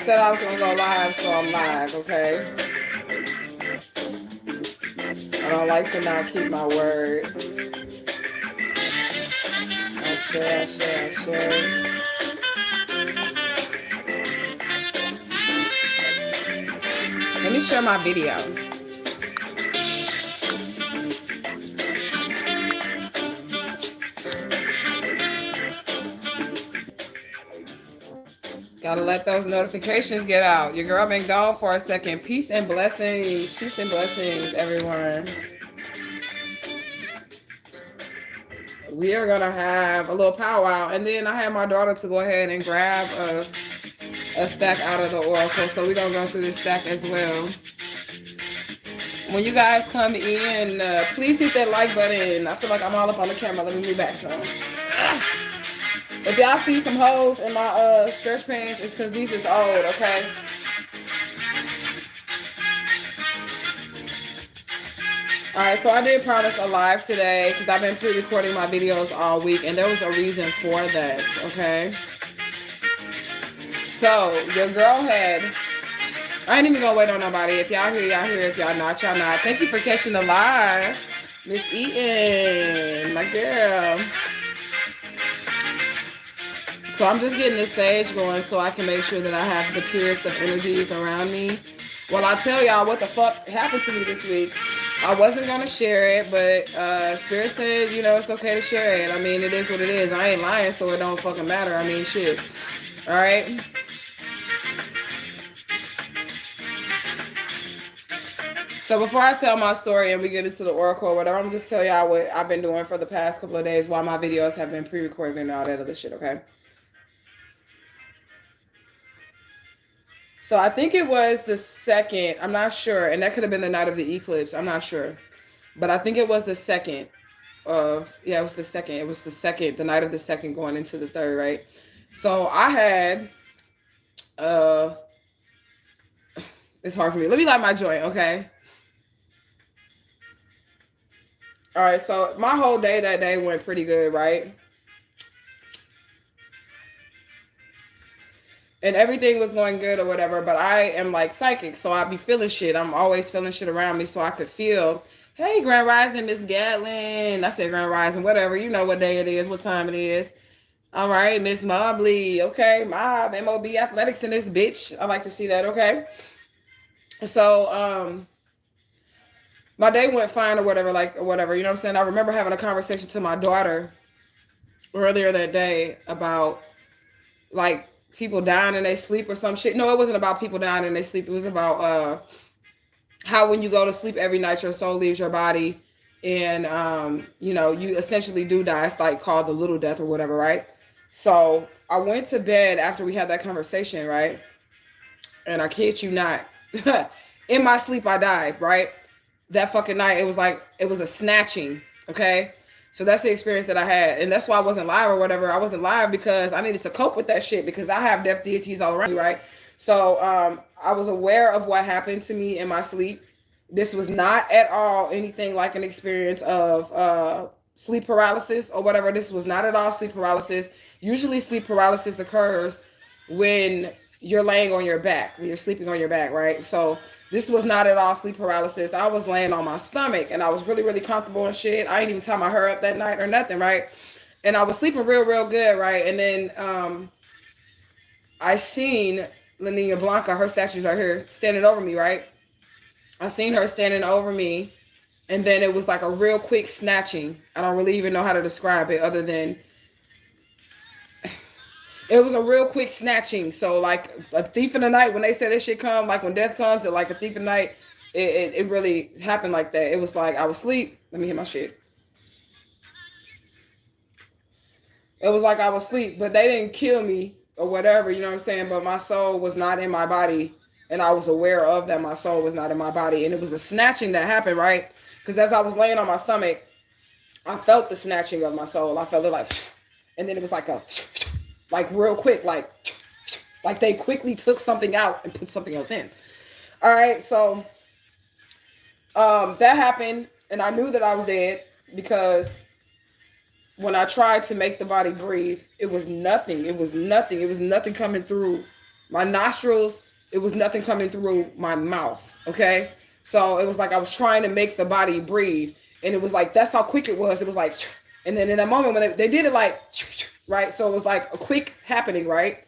said I was going to go live, so I'm live, okay? I don't like to not keep my word. Asha. Let me share my video. Gotta let those notifications get out. Your girl been gone for a second. Peace and blessings. Peace and blessings, everyone. We are gonna have a little powwow, and then I have my daughter to go ahead and grab us a stack out of the oracle. So we're gonna go through this stack as well. When you guys come in, please hit that like button. I feel like I'm all up on the camera. Let me move back some. If y'all see some holes in my stretch pants, it's because these is old, okay? All right, so I did promise a live today because I've been pre-recording my videos all week, and there was a reason for that, okay? So your girl had, I ain't even gonna wait on nobody. If y'all here, y'all here. If y'all not, y'all not. Thank you for catching the live, Miss Eaton, my girl. So I'm just getting this sage going so I can make sure that I have the purest of energies around me. Well, I'll tell y'all what the fuck happened to me this week. I wasn't going to share it, but Spirit said, you know, it's okay to share it. I mean, it is what it is. I ain't lying, so it don't fucking matter. I mean, shit. All right? So before I tell my story and we get into the oracle or whatever, I'm just tell y'all what I've been doing for the past couple of days while my videos have been pre-recorded and all that other shit, okay? So I think it was the second, I'm not sure, and that could have been the night of the eclipse, I'm not sure. But I think it was the second of, yeah, it was the second. It was the second, the night of the second going into the third, right? So I had, it's hard for me. Let me light my joint, okay? All right, so my whole day that day went pretty good, right? And everything was going good or whatever, but I am like psychic, so I be feeling shit. I'm always feeling shit around me, so I could feel, hey, Grand Rising, Miss Gatlin. I said Grand Rising, whatever. You know what day it is, what time it is. All right, Miss Mobley. Okay, Mob, MOB Athletics in this bitch. I like to see that, okay? So, my day went fine or whatever, you know what I'm saying? I remember having a conversation to my daughter earlier that day about, like, people dying in their sleep or some shit. No, it wasn't about people dying in their sleep. It was about how when you go to sleep every night, your soul leaves your body and, you know, you essentially do die. It's like called the little death or whatever, right? So I went to bed after we had that conversation, right? And I kid you not, in my sleep, I died, right? That fucking night, it was like, it was a snatching, okay? So that's the experience that I had. And that's why I wasn't live or whatever. I wasn't live because I needed to cope with that shit because I have death deities all around me, right? So I was aware of what happened to me in my sleep. This was not at all anything like an experience of sleep paralysis or whatever. This was not at all sleep paralysis. Usually sleep paralysis occurs when you're laying on your back, when you're sleeping on your back, right? So this was not at all sleep paralysis. I was laying on my stomach and I was really, really comfortable and shit. I didn't even tie my hair up that night or nothing, right? And I was sleeping real, real good, right? And then I seen Lenina Blanca, her statue's right here, standing over me, right? I seen her standing over me. And then it was like a real quick snatching. I don't really even know how to describe it other than it was a real quick snatching. So like a thief in the night, when they say this shit come, like when death comes, it like a thief in the night, it really happened like that. It was like I was asleep. Let me hit my shit. It was like I was asleep, but they didn't kill me or whatever, you know what I'm saying? But my soul was not in my body. And I was aware of that my soul was not in my body. And it was a snatching that happened, right? Because as I was laying on my stomach, I felt the snatching of my soul. I felt it like, and then it was like a, like real quick, like they quickly took something out and put something else in. All right, so that happened, and I knew that I was dead because when I tried to make the body breathe, it was nothing. It was nothing. It was nothing coming through My nostrils, it was nothing coming through my mouth. Okay. So it was like I was trying to make the body breathe. And it was like, that's how quick it was. It was like, and then in that moment when they did it like, right? So it was like a quick happening, right?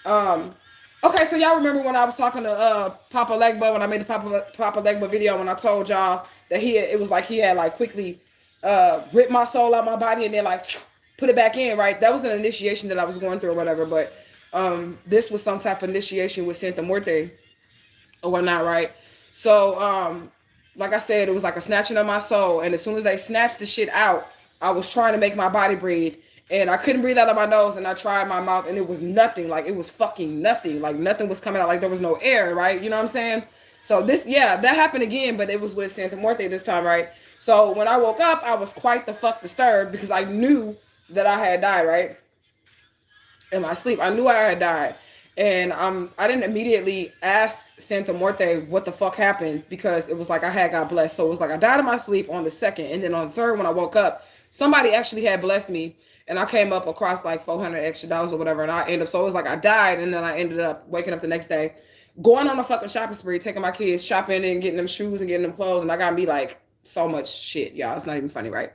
Okay, so y'all remember when I was talking to Papa Legba, when I made the Papa Legba video, when I told y'all that it was like he had like quickly ripped my soul out my body and then like put it back in, right? That was an initiation that I was going through or whatever, but this was some type of initiation with Santa Muerte or whatnot, right? So like I said, it was like a snatching of my soul, and as soon as they snatched the shit out, I was trying to make my body breathe, and I couldn't breathe out of my nose, and I tried my mouth, and it was nothing. Like, it was fucking nothing. Like, nothing was coming out. Like, there was no air, right? You know what I'm saying? So this, yeah, that happened again, but it was with Santa Muerte this time, right? So when I woke up, I was quite the fuck disturbed because I knew that I had died, right? In my sleep, I knew I had died. And I didn't immediately ask Santa Muerte what the fuck happened because it was like I had got blessed. So it was like I died in my sleep on the second. And then on the third, when I woke up, somebody actually had blessed me. And I came up across like $400 extra or whatever. And I ended up, so it was like I died. And then I ended up waking up the next day, going on a fucking shopping spree, taking my kids shopping and getting them shoes and getting them clothes. And I got me like so much shit, y'all. It's not even funny, right?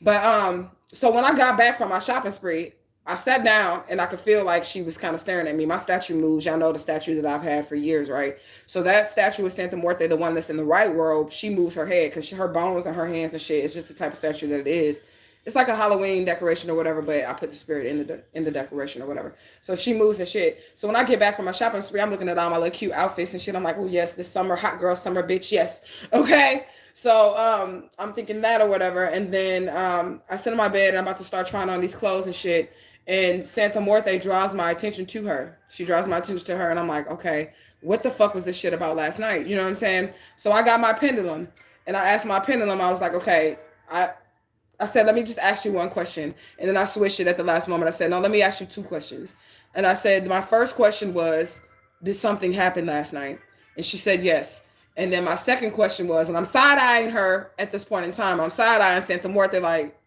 But so when I got back from my shopping spree, I sat down and I could feel like she was kind of staring at me. My statue moves. Y'all know the statue that I've had for years, right? So that statue of Santa Muerte, the one that's in the right world, she moves her head because her bones and her hands and shit. It's just the type of statue that it is. It's like a Halloween decoration or whatever, but I put the spirit in the decoration or whatever. So she moves and shit. So when I get back from my shopping spree, I'm looking at all my little cute outfits and shit. I'm like, oh yes, this summer, hot girl summer, bitch, yes. Okay. So I'm thinking that or whatever. And then I sit in my bed and I'm about to start trying on these clothes and shit. And Santa Muerte draws my attention to her. She draws my attention to her. And I'm like, okay, what the fuck was this shit about last night? You know what I'm saying? So I got my pendulum and I asked my pendulum, I was like, okay, I said, let me just ask you one question. And then I switched it at the last moment. I said, no, let me ask you two questions. And I said, my first question was, did something happen last night? And she said, yes. And then my second question was, and I'm side-eyeing her at this point in time. I'm side-eyeing Santa Muerte like,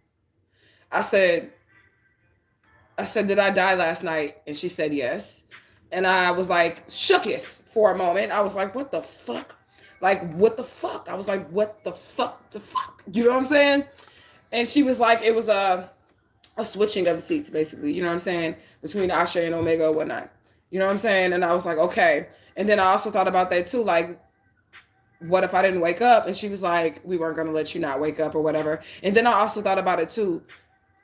I said, did I die last night? And she said, yes. And I was like, shooketh for a moment. I was like, what the fuck? Like, what the fuck? I was like, what the fuck? The fuck? You know what I'm saying? And she was like, it was a switching of the seats, basically. You know what I'm saying? Between Asha and Omega or whatnot. You know what I'm saying? And I was like, okay. And then I also thought about that too. Like, what if I didn't wake up? And she was like, we weren't going to let you not wake up or whatever. And then I also thought about it too,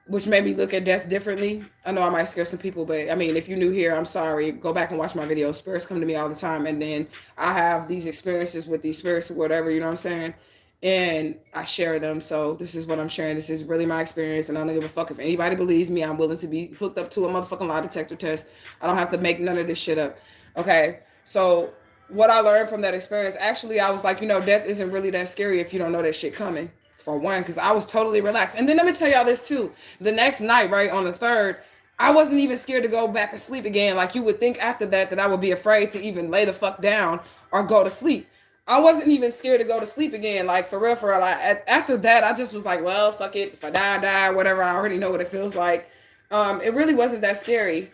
which made me look at death differently. I know I might scare some people, but I mean, if you're new here, I'm sorry. Go back and watch my videos. Spirits come to me all the time. And then I have these experiences with these spirits or whatever, you know what I'm saying? And I share them. So this is what I'm sharing. This is really my experience. And I don't give a fuck if anybody believes me. I'm willing to be hooked up to a motherfucking lie detector test. I don't have to make none of this shit up. Okay. So what I learned from that experience, actually, I was like, you know, death isn't really that scary if you don't know that shit coming. For one, because I was totally relaxed. And then let me tell y'all this too. The next night, right, on the 3rd, I wasn't even scared to go back and sleep again. Like you would think after that I would be afraid to even lay the fuck down or go to sleep. I wasn't even scared to go to sleep again. Like for real. After that, I just was like, well, fuck it. If I die, whatever. I already know what it feels like. It really wasn't that scary.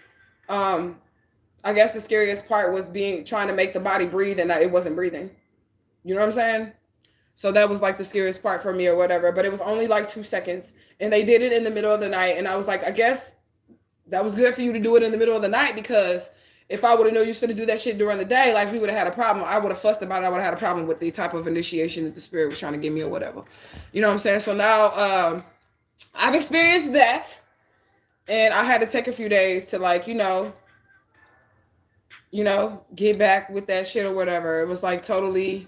I guess the scariest part was trying to make the body breathe and it wasn't breathing. You know what I'm saying? So that was like the scariest part for me or whatever, but it was only like 2 seconds and they did it in the middle of the night. And I was like, I guess that was good for you to do it in the middle of the night, because if I would have known you was going to do that shit during the day, like we would have had a problem. I would have fussed about it. I would have had a problem with the type of initiation that the spirit was trying to give me or whatever. You know what I'm saying? So now I've experienced that and I had to take a few days to like, you know, get back with that shit or whatever. It was like totally,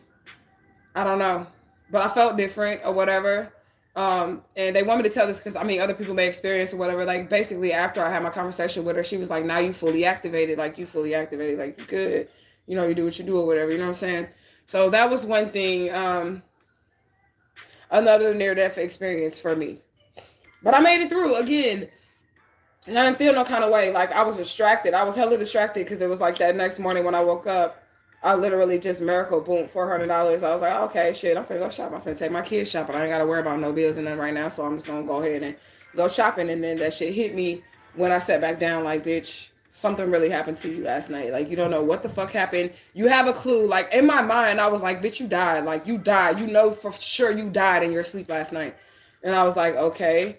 I don't know. But I felt different or whatever. And they want me to tell this because, I mean, other people may experience or whatever. Like, basically, after I had my conversation with her, she was like, now you fully activated. Like, you fully activated. Like, you good. You know, you do what you do or whatever. You know what I'm saying? So that was one thing. Another near-death experience for me. But I made it through again. And I didn't feel no kind of way. Like, I was distracted. I was hella distracted because it was like that next morning when I woke up. I literally just miracle, boom, $400. I was like, okay, shit, I'm finna go shop. I'm finna take my kids shopping. I ain't got to worry about no bills and nothing right now. So I'm just going to go ahead and go shopping. And then that shit hit me when I sat back down like, bitch, something really happened to you last night. Like, you don't know what the fuck happened. You have a clue. Like, in my mind, I was like, bitch, you died. Like, you died. You know for sure you died in your sleep last night. And I was like, okay.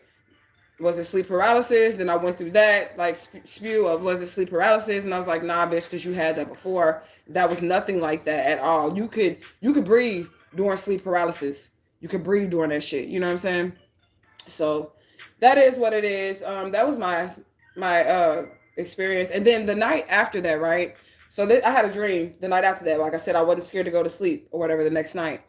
Was it sleep paralysis? Then I went through that, like, spew of, was it sleep paralysis? And I was like, nah, bitch, because you had that before. That was nothing like that at all. You could breathe during sleep paralysis. You could breathe during that shit. You know what I'm saying? So that is what it is. That was my experience. And then the night after that, right? So I had a dream the night after that. Like I said, I wasn't scared to go to sleep or whatever the next night.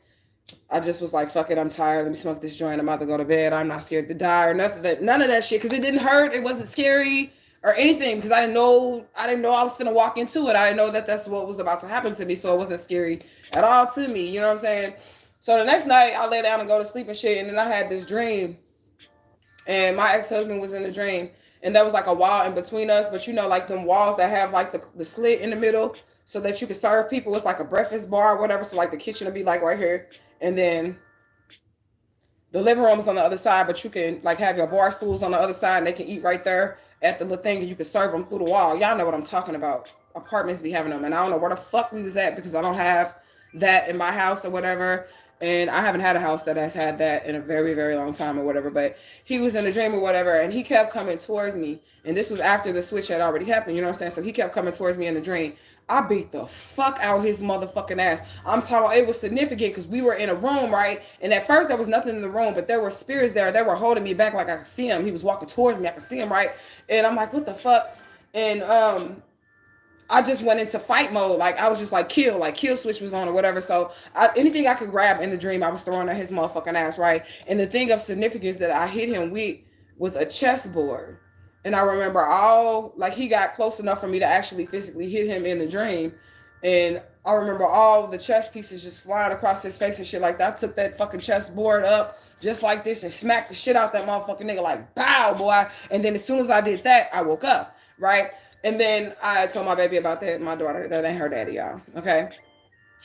I just was like, fuck it, I'm tired. Let me smoke this joint. I'm about to go to bed. I'm not scared to die or nothing. None of that shit. Because it didn't hurt. It wasn't scary or anything. Because I didn't know I was going to walk into it. I didn't know that that's what was about to happen to me. So it wasn't scary at all to me. You know what I'm saying? So the next night, I lay down and go to sleep and shit. And then I had this dream. And my ex-husband was in the dream. And there was like a wall in between us. But you know, like them walls that have like the slit in the middle so that you can serve people. It's like a breakfast bar or whatever. So like the kitchen will be like right here. And then the living room is on the other side. But you can like have your bar stools on the other side. And they can eat right there at the little thing. And you can serve them through the wall. Y'all know what I'm talking about. Apartments be having them. And I don't know where the fuck we was at because I don't have that in my house or whatever. And I haven't had a house that has had that in a very, very long time or whatever. But he was in a dream or whatever. And he kept coming towards me. And this was after the switch had already happened. You know what I'm saying? So he kept coming towards me in the dream. I beat the fuck out his motherfucking ass. I'm talking, it was significant because we were in a room, right? And at first there was nothing in the room, but there were spirits there. They were holding me back like I could see him. He was walking towards me. I could see him, right? And I'm like, what the fuck? And I just went into fight mode. Like, I was just like, kill switch was on or whatever. So anything I could grab in the dream, I was throwing at his motherfucking ass, right? And the thing of significance that I hit him with was a chessboard. And I remember he got close enough for me to actually physically hit him in the dream. And I remember all the chess pieces just flying across his face and shit like that. I took that fucking chessboard up just like this and smacked the shit out that motherfucking nigga like, bow, boy. And then as soon as I did that, I woke up, right? And then I told my baby about that, my daughter. That ain't her daddy, y'all, okay?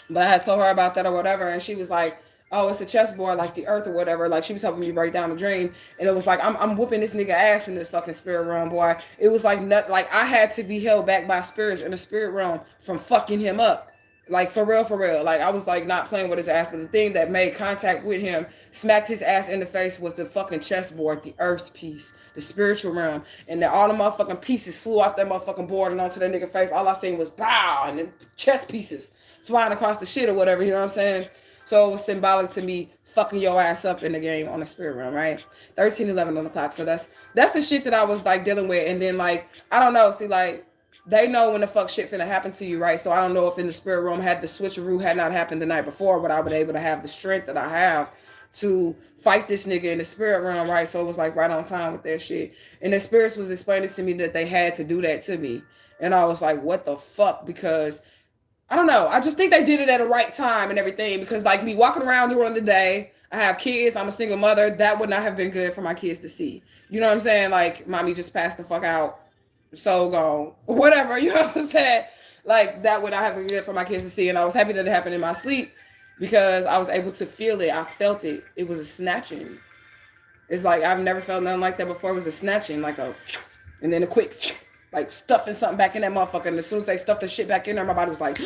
But I had told her about that or whatever, and she was like, oh, it's a chessboard like the earth or whatever. Like, she was helping me break down the dream. And it was like, I'm whooping this nigga ass in this fucking spirit realm, boy. It was like, I had to be held back by spirits in the spirit realm from fucking him up. Like, for real, for real. Like, I was like not playing with his ass. But the thing that made contact with him, smacked his ass in the face, was the fucking chessboard, the earth piece, the spiritual realm. And then all the motherfucking pieces flew off that motherfucking board and onto that nigga face. All I seen was bow, and then chess pieces flying across the shit or whatever, you know what I'm saying? So it was symbolic to me fucking your ass up in the game on the spirit realm, right? 13:11 on the clock. So that's the shit that I was like dealing with. And then like, I don't know, see, like, they know when the fuck shit finna happen to you, right? So I don't know if in the spirit realm had the switcheroo had not happened the night before, but I would able to have the strength that I have to fight this nigga in the spirit realm, right? So it was like right on time with that shit. And the spirits was explaining to me that they had to do that to me. And I was like, what the fuck? Because I don't know. I just think they did it at the right time and everything. Because like me walking around during the day, I have kids, I'm a single mother. That would not have been good for my kids to see. You know what I'm saying? Like, mommy just passed the fuck out. So gone. Whatever. You know what I'm saying? Like, that would not have been good for my kids to see. And I was happy that it happened in my sleep because I was able to feel it. I felt it. It was a snatching. It's like, I've never felt nothing like that before. It was a snatching, like a, and then a quick, like stuffing something back in that motherfucker. And as soon as they stuffed the shit back in there, my body was like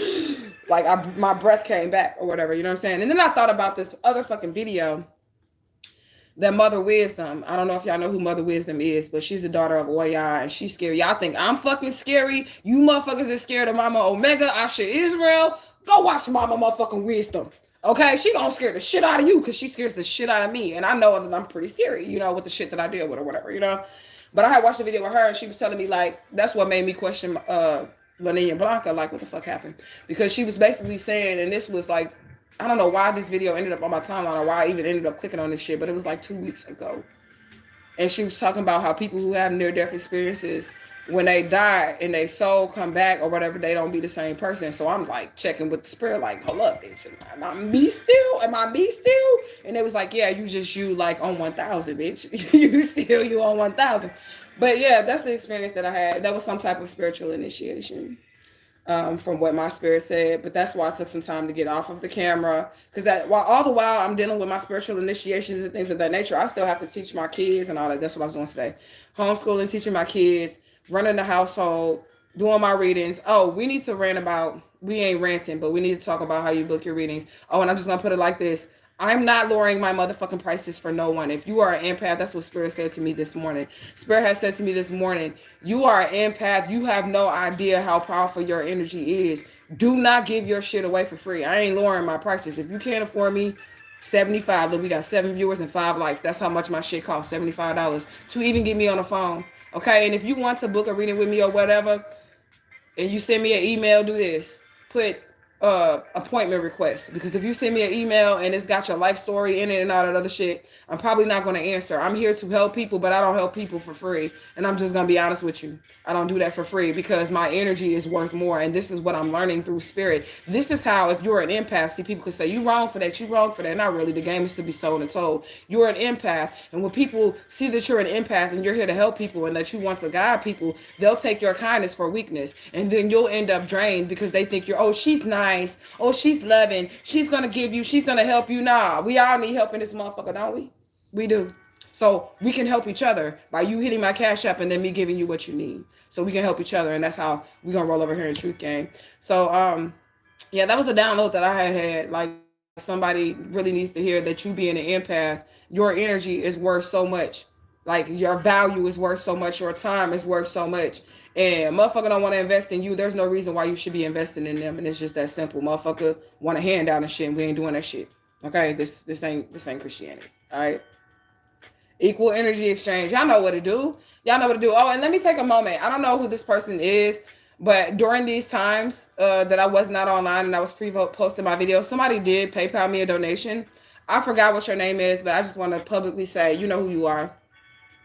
my breath came back or whatever, you know what I'm saying? And then I thought about this other fucking video that Mother Wisdom, I don't know if y'all know who Mother Wisdom is, but she's the daughter of Outta, and she's scary. Y'all think I'm fucking scary? You motherfuckers is scared of Mama Omgea, ASHAISreal? Go watch Mama motherfucking Wisdom. Okay, she gonna scare the shit out of you because she scares the shit out of me. And I know that I'm pretty scary, you know, with the shit that I deal with or whatever, you know? But I had watched a video with her and she was telling me, like, that's what made me question La Niña Blanca, like, what the fuck happened? Because she was basically saying, and this was like, I don't know why this video ended up on my timeline or why I even ended up clicking on this shit, but it was like 2 weeks ago. And she was talking about how people who have near-death experiences, when they die and their soul come back or whatever, they don't be the same person. So I'm like checking with the spirit, like, hold up, bitch, am I me still? Am I me still? And it was like, yeah, you just you like on 1,000, bitch. you on 1,000. But yeah, that's the experience that I had. That was some type of spiritual initiation. From what my spirit said, but that's why I took some time to get off of the camera, because all the while I'm dealing with my spiritual initiations and things of that nature, I still have to teach my kids and all that. That's what I was doing today, homeschooling, teaching my kids, running the household, doing my readings. Oh, we need to rant about, we ain't ranting, but we need to talk about how you book your readings. Oh, and I'm just going to put it like this. I'm not lowering my motherfucking prices for no one. If you are an empath, that's what Spirit said to me this morning. Spirit has said to me this morning, you are an empath. You have no idea how powerful your energy is. Do not give your shit away for free. I ain't lowering my prices. If you can't afford me, 75. Look, we got 7 viewers and 5 likes. That's how much my shit costs, $75 to even get me on the phone. Okay, and if you want to book a reading with me or whatever, and you send me an email, do this. Put appointment request, because if you send me an email and it's got your life story in it and all that other shit, I'm probably not going to answer. I'm here to help people, but I don't help people for free. And I'm just going to be honest with you. I don't do that for free because my energy is worth more. And this is what I'm learning through Spirit. This is how, if you're an empath, see, people can say, you wrong for that, you wrong for that. Not really. The game is to be sold and told. You're an empath. And when people see that you're an empath and you're here to help people and that you want to guide people, they'll take your kindness for weakness. And then you'll end up drained because they think you're, oh, she's nice. Oh, she's loving. She's going to give you, she's going to help you. Nah, we all need help in this motherfucker, don't we? We do. So we can help each other by you hitting my Cash App and then me giving you what you need. So we can help each other. And that's how we're going to roll over here in Truthgang. So, yeah, that was a download that I had. Like, somebody really needs to hear that you being an empath, your energy is worth so much. Like, your value is worth so much. Your time is worth so much. And motherfucker don't want to invest in you. There's no reason why you should be investing in them. And it's just that simple. Motherfucker want a handout and shit. And we ain't doing that shit. Okay? This ain't Christianity. All right? Equal energy exchange. Y'all know what to do. Y'all know what to do. Oh, and let me take a moment. I don't know who this person is, but during these times that I was not online and I was posting my videos, somebody did PayPal me a donation. I forgot what your name is, but I just want to publicly say, you know who you are.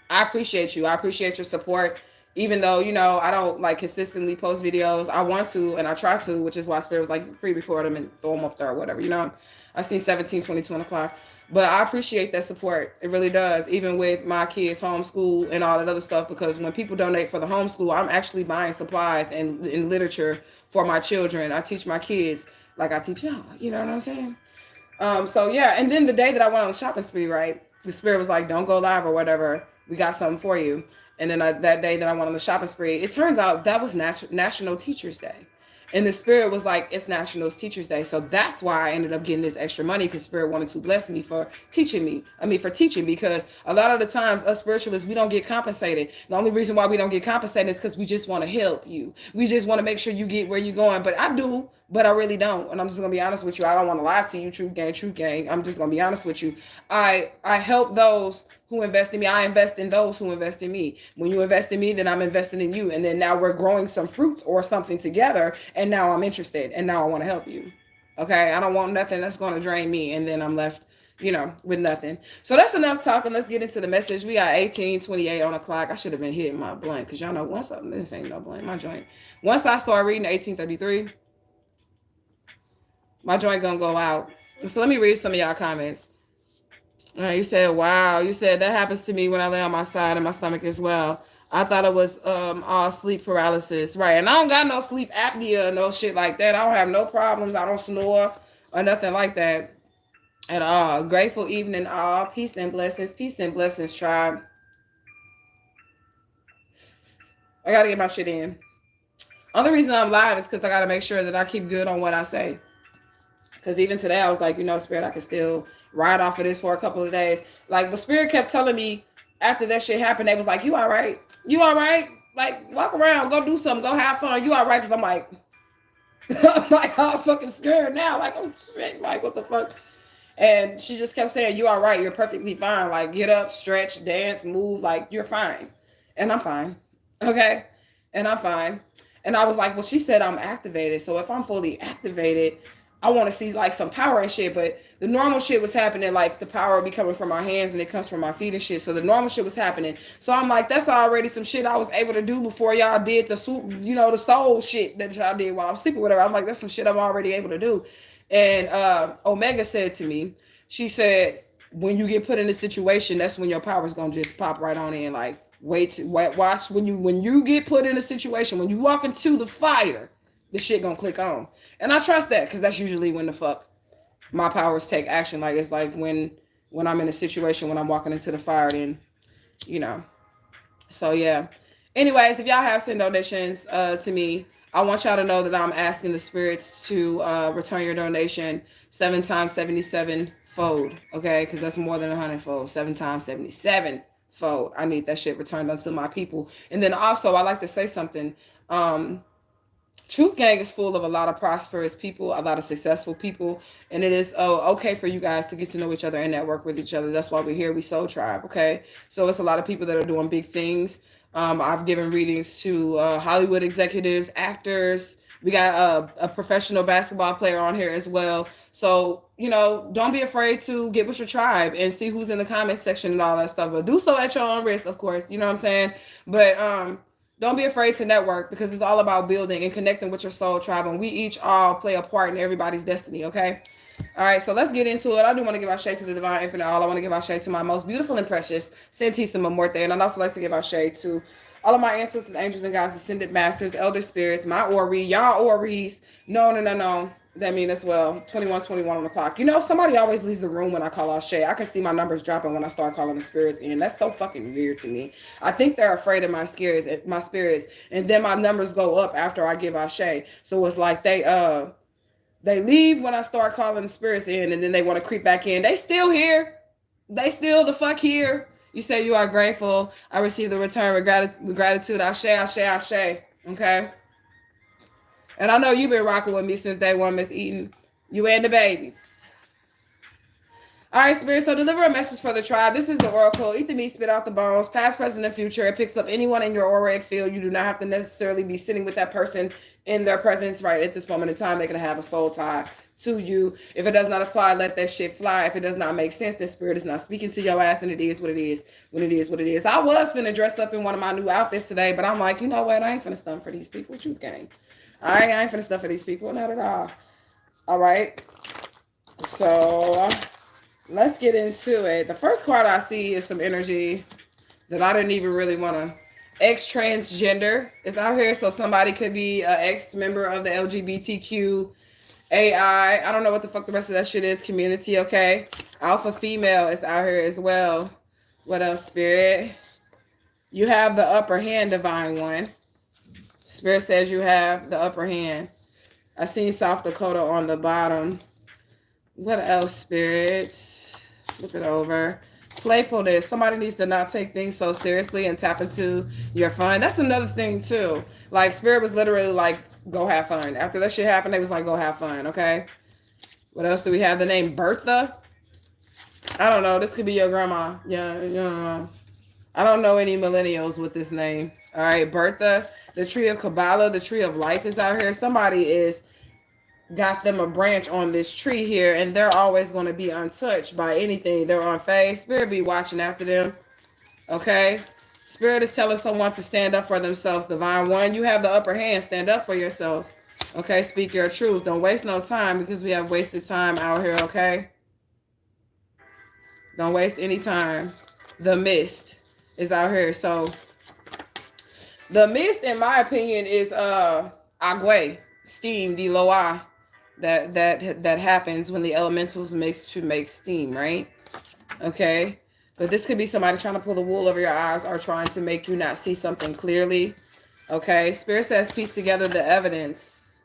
I appreciate you. I appreciate your support. Even though, you know, I don't like consistently post videos. I want to, and I try to, which is why Spirit was like, pre-record them and throw them up there or whatever, you know. I seen 17, 22 o'clock. But I appreciate that support. It really does. Even with my kids' homeschool and all that other stuff, because when people donate for the homeschool, I'm actually buying supplies and literature for my children. I teach my kids like I teach y'all. You know what I'm saying? So yeah, and then the day that I went on the shopping spree, right? The Spirit was like, don't go live or whatever. We got something for you. And then that day that I went on the shopping spree, it turns out that was National Teachers Day. And the Spirit was like, it's National Teachers Day. So that's why I ended up getting this extra money, because Spirit wanted to bless me for teaching me. For teaching, because a lot of the times us spiritualists, we don't get compensated. The only reason why we don't get compensated is because we just want to help you. We just want to make sure you get where you're going. But I do, but I really don't. And I'm just going to be honest with you. I don't want to lie to you, Truthgang. I'm just going to be honest with you. I help those who invest in me. I invest in those who invest in me. When you invest in me, then I'm investing in you. And then now we're growing some fruits or something together. And now I'm interested. And now I want to help you. Okay? I don't want nothing that's going to drain me. And then I'm left, you know, with nothing. So that's enough talking. Let's get into the message. We got 18:28 on the clock. I should have been hitting my blunt, because y'all know this ain't no blunt, my joint. Once I start reading 18:33, my joint gonna go out. So let me read some of y'all comments. You said, wow. You said that happens to me when I lay on my side and my stomach as well. I thought it was all sleep paralysis. Right. And I don't got no sleep apnea or no shit like that. I don't have no problems. I don't snore or nothing like that at all. Grateful evening, all. Peace and blessings. Peace and blessings, tribe. I got to get my shit in. Only reason I'm live is because I got to make sure that I keep good on what I say. Because even today, I was like, you know, Spirit, I can still ride off of this for a couple of days. Like, the Spirit kept telling me after that shit happened, they was like, you all right? You all right? Like, walk around, go do something, go have fun. You all right? Because I'm like, I'm fucking scared now. Like, oh shit, like, what the fuck? And she just kept saying, you all right? You're perfectly fine. Like, get up, stretch, dance, move. Like, you're fine. And I'm fine. Okay? And I'm fine. And I was like, well, she said I'm activated. So if I'm fully activated, I want to see like some power and shit. But the normal shit was happening, like the power would be coming from my hands and it comes from my feet and shit. So the normal shit was happening. So I'm like, that's already some shit I was able to do before y'all did the soul shit that y'all did while I'm sleeping, whatever. I'm like, that's some shit I'm already able to do. And Omega said to me, she said, when you get put in a situation, that's when your power's gonna just pop right on in. Like, watch when you get put in a situation, when you walk into the fire, the shit gonna click on. And I trust that, because that's usually when the fuck my powers take action. Like, it's like when I'm in a situation, when I'm walking into the fire, then, you know. So yeah. Anyways, if y'all have sent donations to me, I want y'all to know that I'm asking the spirits to return your donation 7 times 77 fold, okay? Because that's more than 100 fold. 7 times 77 fold. I need that shit returned unto my people. And then also, I like to say something. Truthgang is full of a lot of prosperous people, a lot of successful people, and it is okay for you guys to get to know each other and network with each other. That's why we're here. We Soul Tribe, okay? So it's a lot of people that are doing big things. I've given readings to Hollywood executives, actors. We got a professional basketball player on here as well. So, you know, don't be afraid to get with your tribe and see who's in the comment section and all that stuff. But do so at your own risk, of course. You know what I'm saying? But don't be afraid to network, because it's all about building and connecting with your soul tribe. And we each all play a part in everybody's destiny, okay? All right, so let's get into it. I do want to give out shade to the Divine Infinite All. I want to give out shade to my most beautiful and precious Santissima Morte. And I'd also like to give out shade to all of my ancestors, angels, and guides, ascended masters, elder spirits, my Ori, y'all Oris, known and unknown. That mean as well. 2121 on the clock. You know, somebody always leaves the room when I call out shade. I can see my numbers dropping when I start calling the spirits in. That's so fucking weird to me. I think they're afraid of my spirits, and then my numbers go up after I give out shade. So it's like they leave when I start calling the spirits in, and then they want to creep back in. They still here. They still the fuck here. You say you are grateful. I receive the return with gratitude. Ashe, ashe, ashe. Okay. And I know you've been rocking with me since day one, Miss Eaton. You and the babies. All right, Spirit. So deliver a message for the tribe. This is the oracle. Eat the meat, spit out the bones. Past, present, and future. It picks up anyone in your auric field. You do not have to necessarily be sitting with that person in their presence right at this moment in time. They can have a soul tie to you. If it does not apply, let that shit fly. If it does not make sense, this spirit is not speaking to your ass, and it is what it is. When it is what it is. I was finna dress up in one of my new outfits today, but I'm like, you know what? I ain't finna stunt for these people. Truthgang. I ain't finna stuff for these people, not at all. All right. So let's get into it. The first card I see is some energy that I didn't even really want to. Ex-transgender is out here. So somebody could be an ex-member of the LGBTQ AI. I don't know what the fuck the rest of that shit is. Community, okay? Alpha female is out here as well. What else, Spirit? You have the upper hand, Divine One. Spirit says you have the upper hand. I seen South Dakota on the bottom. What else, Spirit? Flip it over. Playfulness. Somebody needs to not take things so seriously and tap into your fun. That's another thing, too. Like, Spirit was literally like, go have fun. After that shit happened, they was like, go have fun, okay? What else do we have? The name Bertha. I don't know. This could be your grandma. Yeah. I don't know any millennials with this name. All right, Bertha. The tree of Kabbalah, the tree of life is out here. Somebody is got them a branch on this tree here, and they're always going to be untouched by anything. They're on phase. Spirit be watching after them. Okay? Spirit is telling someone to stand up for themselves. Divine One, you have the upper hand. Stand up for yourself. Okay? Speak your truth. Don't waste no time, because we have wasted time out here, okay? Don't waste any time. The mist is out here. So the mist, in my opinion, is agua, steam, the loa, that happens when the elementals mix to make steam, right? Okay, but this could be somebody trying to pull the wool over your eyes or trying to make you not see something clearly. Okay, Spirit says piece together the evidence.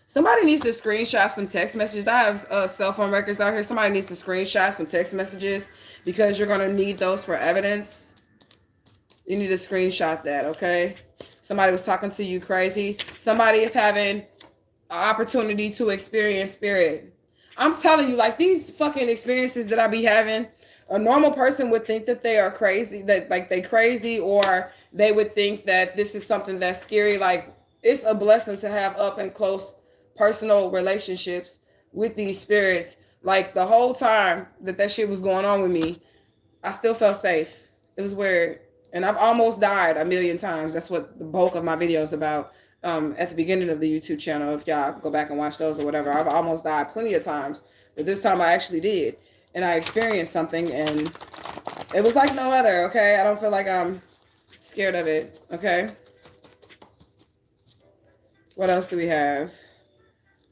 Somebody needs to screenshot some text messages. I have cell phone records out here. Somebody needs to screenshot some text messages, because you're going to need those for evidence. You need to screenshot that, okay? Somebody was talking to you crazy. Somebody is having an opportunity to experience spirit. I'm telling you, like, these fucking experiences that I be having, a normal person would think that they are crazy, that like they crazy, or they would think that this is something that's scary. Like, it's a blessing to have up and close personal relationships with these spirits. Like, the whole time that shit was going on with me, I still felt safe. It was weird. And I've almost died a million times. That's what the bulk of my videos about at the beginning of the YouTube channel. If y'all go back and watch those or whatever, I've almost died plenty of times. But this time I actually did. And I experienced something, and it was like no other, okay? I don't feel like I'm scared of it, okay? What else do we have?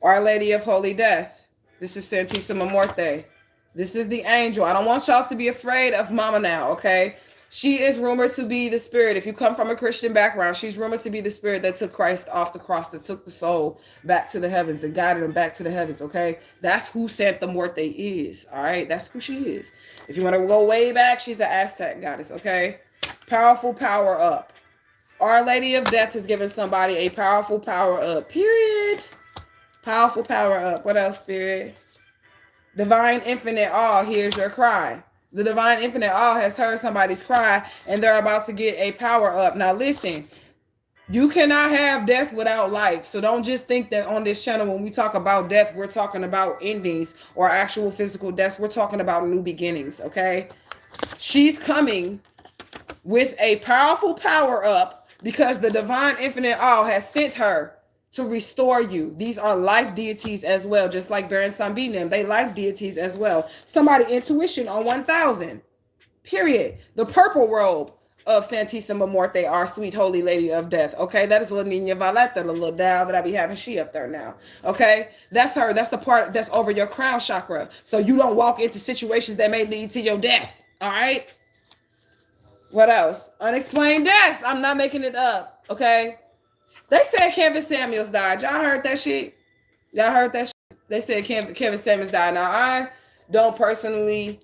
Our Lady of Holy Death. This is Santissima Morte. This is the angel. I don't want y'all to be afraid of Momma now, okay? She is rumored to be the spirit. If you come from a Christian background, she's rumored to be the spirit that took Christ off the cross, that took the soul back to the heavens, that guided him back to the heavens, okay? That's who Santa Muerte is, all right? That's who she is. If you want to go way back, she's an Aztec goddess, okay? Powerful power up. Our Lady of Death has given somebody a powerful power up, period. Powerful power up. What else, spirit? Divine Infinite All hears your cry. The Divine Infinite All has heard somebody's cry, and they're about to get a power up. Now, listen, you cannot have death without life. So don't just think that on this channel, when we talk about death, we're talking about endings or actual physical deaths. We're talking about new beginnings, okay? She's coming with a powerful power up because the Divine Infinite All has sent her to restore you. These are life deities as well, just like Baron Sambinim. They life deities as well. Somebody intuition on 1000. Period. The purple robe of Santissima Muerte, our sweet holy lady of death. Okay, that is La Nina Valeta, the little doll that I be having. She up there now. Okay, that's her. That's the part that's over your crown chakra. So you don't walk into situations that may lead to your death. All right. What else? Unexplained deaths. I'm not making it up. Okay. They said Kevin Samuels died. Y'all heard that shit? Y'all heard that shit? They said Kevin Samuels died. Now, I don't personally,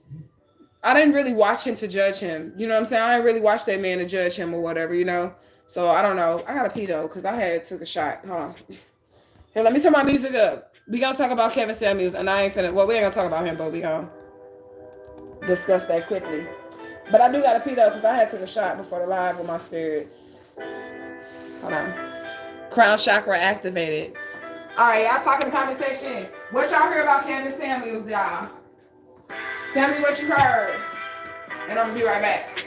I didn't really watch him to judge him. You know what I'm saying? I didn't really watch that man to judge him or whatever, you know? So, I don't know. I got to pee, though, because I took a shot. Hold on. Here, let me turn my music up. We going to talk about Kevin Samuels, and I ain't finna, well, we ain't going to talk about him, but we going to discuss that quickly. But I do got to pee, though, because I took a shot before the live with my spirits. Hold on. Crown chakra activated. All right, y'all talk in the comment section. What y'all heard about Kevin Samuels, y'all? Tell me what you heard. And I'm going to be right back.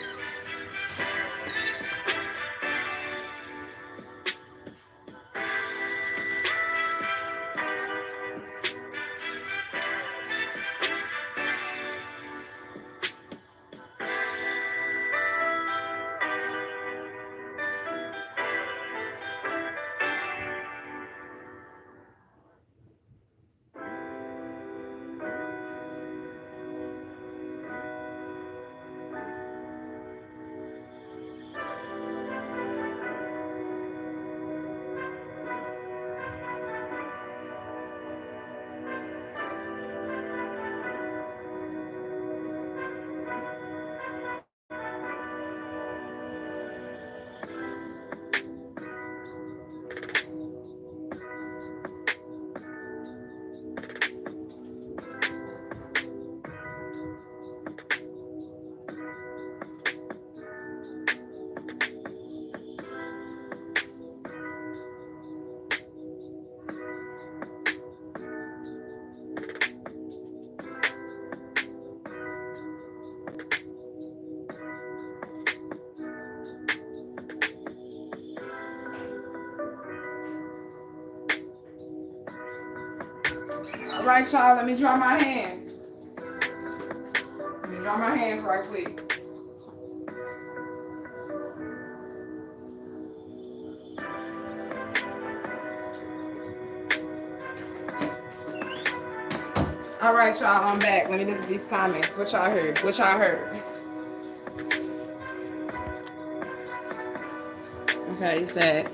All right, y'all, let me draw my hands. Let me draw my hands right quick. All right, y'all, I'm back. Let me look at these comments. What y'all heard? What y'all heard? Okay, he said,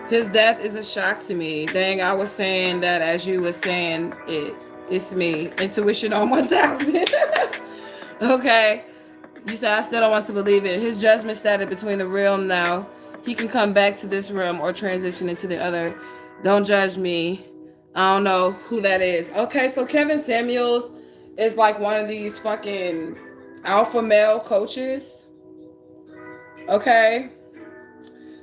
his death is a shock to me. Dang, I was saying that as you were saying it. It's me. Intuition on 1000. Okay. You said, I still don't want to believe it. His judgment started between the realm now. He can come back to this realm or transition into the other. Don't judge me. I don't know who that is. Okay, so Kevin Samuels is like one of these fucking alpha male coaches. Okay.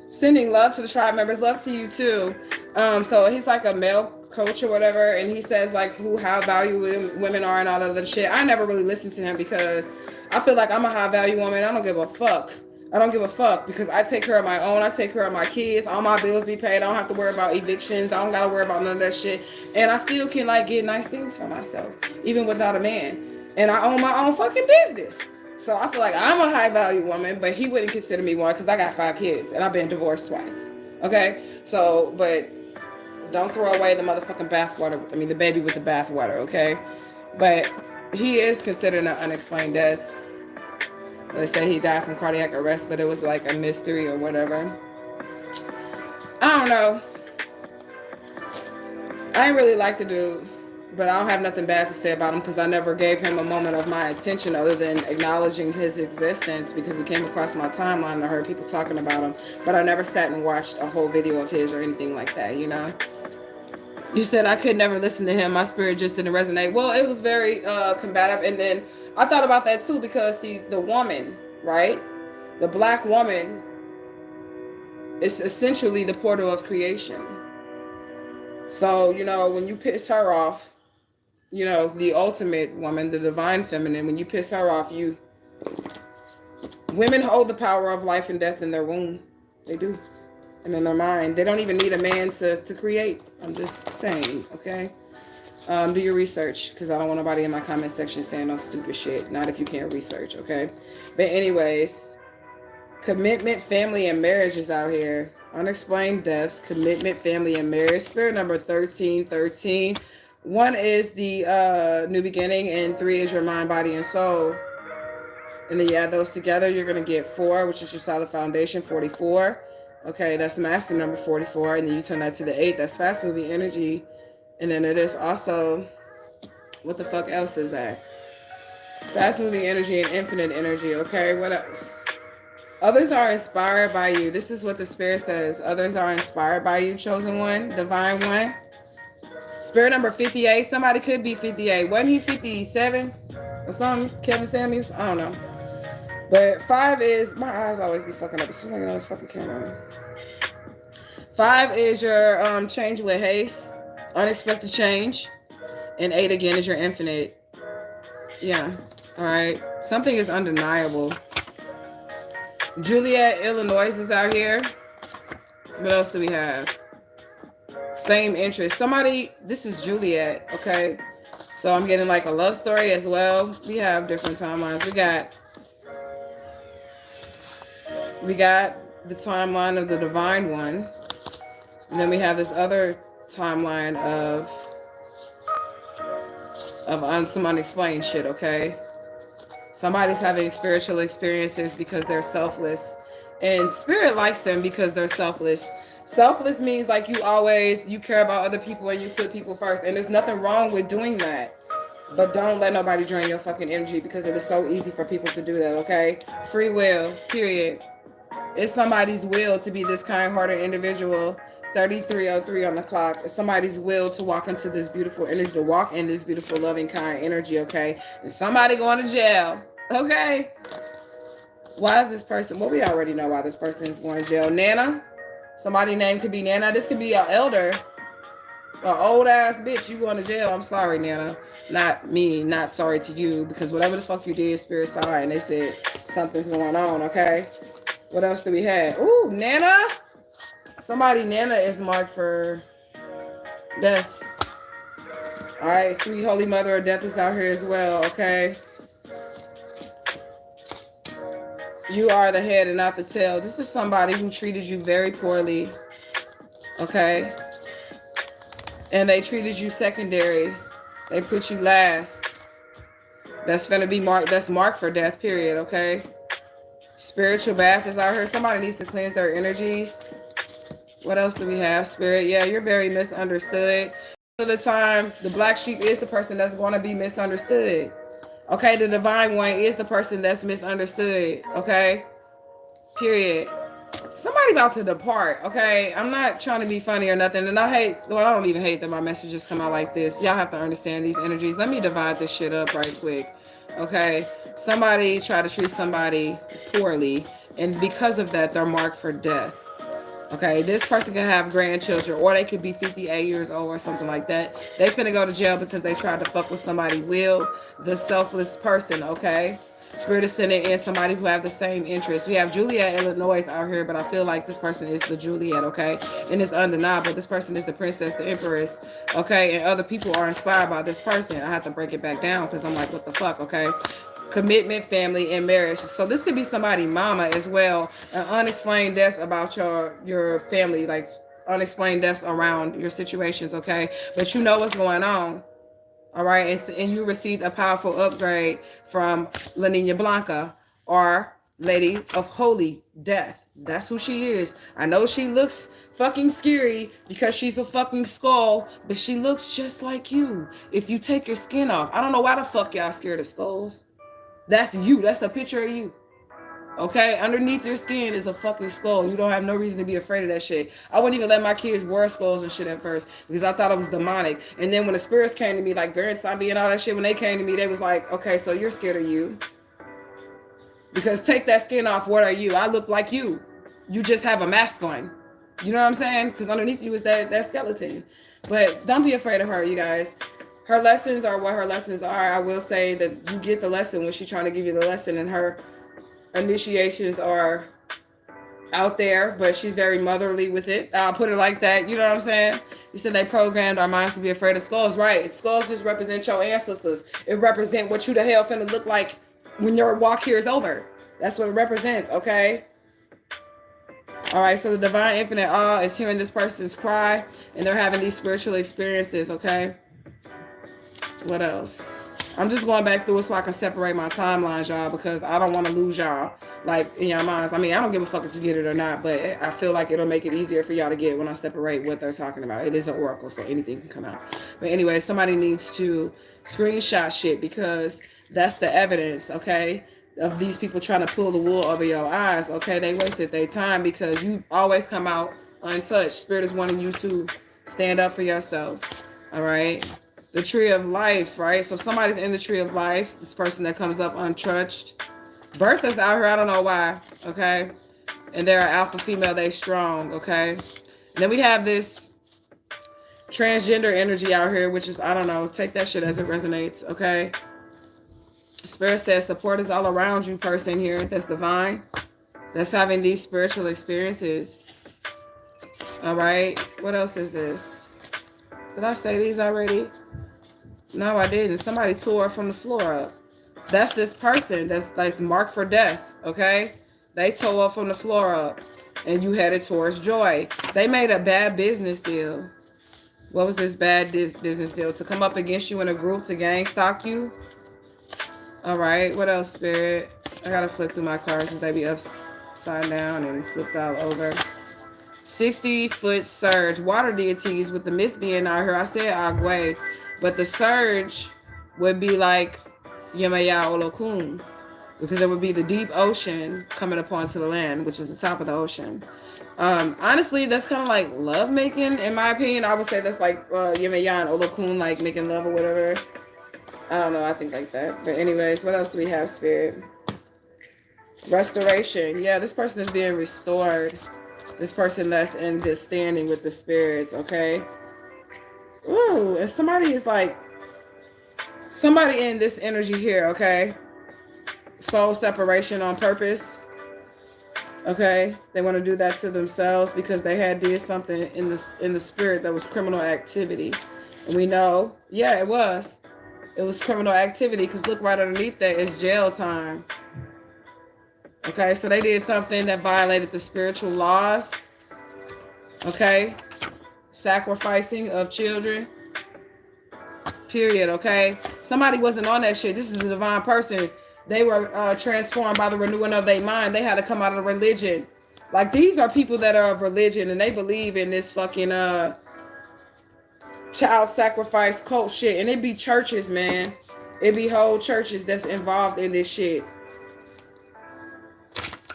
Sending love to the tribe members. Love to you too. So he's like a male coach or whatever, and he says like how valuable women are and all that other shit. I never really listened to him because I feel like I'm a high value woman. I don't give a fuck. I don't give a fuck because I take care of my own. I take care of my kids. All my bills be paid. I don't have to worry about evictions. I don't gotta worry about none of that shit. And I still can like get nice things for myself, even without a man. And I own my own fucking business. So I feel like I'm a high value woman, but he wouldn't consider me one because I got 5 kids and I've been divorced twice. Okay? So, but don't throw away the motherfucking bathwater. I mean, the baby with the bathwater, okay? But he is considered an unexplained death. They say he died from cardiac arrest, but it was like a mystery or whatever. I don't know. I ain't really like the dude, but I don't have nothing bad to say about him because I never gave him a moment of my attention other than acknowledging his existence because he came across my timeline and I heard people talking about him, but I never sat and watched a whole video of his or anything like that, you know? You said I could never listen to him. My spirit just didn't resonate. Well, it was very combative. And then I thought about that too because, see, the woman, right? The black woman is essentially the portal of creation. So, you know, when you piss her off, you know, the ultimate woman, the divine feminine, when you piss her off, women hold the power of life and death in their womb. They do. And in their mind. They don't even need a man to create. I'm just saying, okay? Do your research, because I don't want nobody in my comment section saying no stupid shit. Not if you can't research, okay? But anyways, commitment, family, and marriage is out here. Unexplained deaths, commitment, family, and marriage. Spirit number 1313. 1 is the new beginning, and 3 is your mind, body, and soul. And then you add those together, you're going to get 4, which is your solid foundation, 44. Okay, that's master number 44. And then you turn that to the 8. That's fast moving energy. And then it is also, what the fuck else is that? Fast moving energy and infinite energy. Okay, what else? Others are inspired by you. This is what the spirit says. Others are inspired by you, chosen one, divine one. Spirit number 58. Somebody could be 58. Wasn't he 57 or something? Kevin Samuels? I don't know. But 5 is, my eyes always be fucking up. It's like on this fucking camera. 5 is your change with haste, unexpected change. And 8 again is your infinite. Yeah. All right. Something is undeniable. Juliet, Illinois is out here. What else do we have? Same interest. Somebody, this is Juliet, okay? So I'm getting like a love story as well. We have different timelines. We got the timeline of the divine one. And then we have this other timeline of some unexplained shit, okay? Somebody's having spiritual experiences because they're selfless. And spirit likes them because they're selfless. Selfless means like you care about other people and you put people first. And there's nothing wrong with doing that. But don't let nobody drain your fucking energy because it is so easy for people to do that, okay? Free will, period. It's somebody's will to be this kind-hearted individual. 3303 on the clock. It's somebody's will to walk into this beautiful energy, to walk in this beautiful, loving, kind energy, okay? And somebody going to jail, okay? Why is this person? Well, we already know why this person is going to jail. Nana? Somebody's name could be Nana. This could be an elder. An old-ass bitch. You going to jail. I'm sorry, Nana. Not me. Not sorry to you. Because whatever the fuck you did, spirit sorry. And they said something's going on, okay? What else do we have? Ooh, Nana? Somebody, Nana, is marked for death. All right, sweet holy mother of death is out here as well, okay? You are the head and not the tail. This is somebody who treated you very poorly, okay? And they treated you secondary. They put you last. That's going to be marked. That's marked for death, period, okay? Spiritual bath is out here. Somebody needs to cleanse their energies. What else do we have, spirit? Yeah, you're very misunderstood. Most of the time, the black sheep is the person that's going to be misunderstood. Okay, the divine one is the person that's misunderstood. Okay, period. Somebody about to depart. Okay, I'm not trying to be funny or nothing. And I don't even hate that my messages come out like this. Y'all have to understand these energies. Let me divide this shit up right quick. Okay, somebody try to treat somebody poorly. And because of that, they're marked for death. Okay, this person can have grandchildren, or they could be 58 years old or something like that. They finna go to jail because they tried to fuck with somebody. Will, the selfless person, okay? Spirit is sending in somebody who have the same interests. We have Juliet, Illinois out here, but I feel like this person is the Juliet, okay? And it's undeniable. This person is the princess, the empress, okay? And other people are inspired by this person. I have to break it back down because I'm like, what the fuck, okay? Commitment, family, and marriage. So this could be somebody mama as well. Unexplained deaths about your family, like unexplained deaths around your situations, okay? But you know what's going on, all right? And you received a powerful upgrade from La Nina Blanca, Our Lady of Holy Death. That's who she is. I know she looks fucking scary because she's a fucking skull, but she looks just like you. If you take your skin off, I don't know why the fuck y'all scared of skulls. That's you. That's a picture of you. Okay, underneath your skin is a fucking skull. You don't have no reason to be afraid of that shit. I wouldn't even let my kids wear skulls and shit at first because I thought it was demonic. And then when the spirits came to me, like Baron Sambi and all that shit, when they came to me, they was like, okay, so you're scared of you. Because take that skin off, what are you? I look like you. You just have a mask on. You know what I'm saying? Because underneath you is that skeleton. But don't be afraid of her, you guys. Her lessons are what her lessons are. I will say that you get the lesson when she's trying to give you the lesson, and her initiations are out there, but she's very motherly with it. I'll put it like that. You know what I'm saying? You said they programmed our minds to be afraid of skulls, right? Skulls just represent your ancestors. It represent what you the hell finna look like when your walk here is over. That's what it represents, okay? All right, so the divine infinite awe is hearing this person's cry, and they're having these spiritual experiences, okay? What else? I'm just going back through it so I can separate my timelines, y'all, because I don't want to lose y'all, like, in your minds. I mean, I don't give a fuck if you get it or not, but I feel like it'll make it easier for y'all to get when I separate what they're talking about. It is an oracle, so anything can come out. But anyway, somebody needs to screenshot shit because that's the evidence, okay, of these people trying to pull the wool over your eyes, okay? They wasted their time because you always come out untouched. Spirit is wanting you to stand up for yourself, all right? The tree of life, right? So somebody's in the tree of life. This person that comes up untouched. Bertha's out here. I don't know why. Okay. And they're an alpha female. They strong. Okay. And then we have this transgender energy out here, which is, I don't know. Take that shit as it resonates. Okay. Spirit says support is all around you, person here. That's divine. That's having these spiritual experiences. All right. What else is this? Did I say these already? No, I didn't. Somebody tore from the floor up. That's this person that's marked for death, okay? They tore up from the floor up, and you headed towards joy. They made a bad business deal. What was this bad business deal? To come up against you in a group to gang stalk you? All right. What else, Spirit? I got to flip through my cards because they be upside down and flipped all over. 60-foot surge. Water deities with the mist being out here. I said Agwe. But the surge would be like Yemaya Olokun, because it would be the deep ocean coming upon to the land, which is the top of the ocean. Honestly, that's kind of like love making, in my opinion. I would say that's like Yemaya and Olokun, like making love or whatever. I don't know. I think like that. But anyways, what else do we have, Spirit? Restoration. Yeah, this person is being restored. This person that's in good standing with the spirits, okay? Ooh, and somebody is like, somebody in this energy here, okay? Soul separation on purpose, okay? They want to do that to themselves because they did something in the spirit that was criminal activity. And we know, yeah, it was criminal activity because look, right underneath that is jail time. Okay, so they did something that violated the spiritual laws, okay? Sacrificing of children, period, okay? Somebody wasn't on that shit. This is a divine person. They were transformed by the renewing of their mind. They had to come out of religion. Like, these are people that are of religion and they believe in this fucking child sacrifice cult shit. And it be churches, man. It be whole churches that's involved in this shit.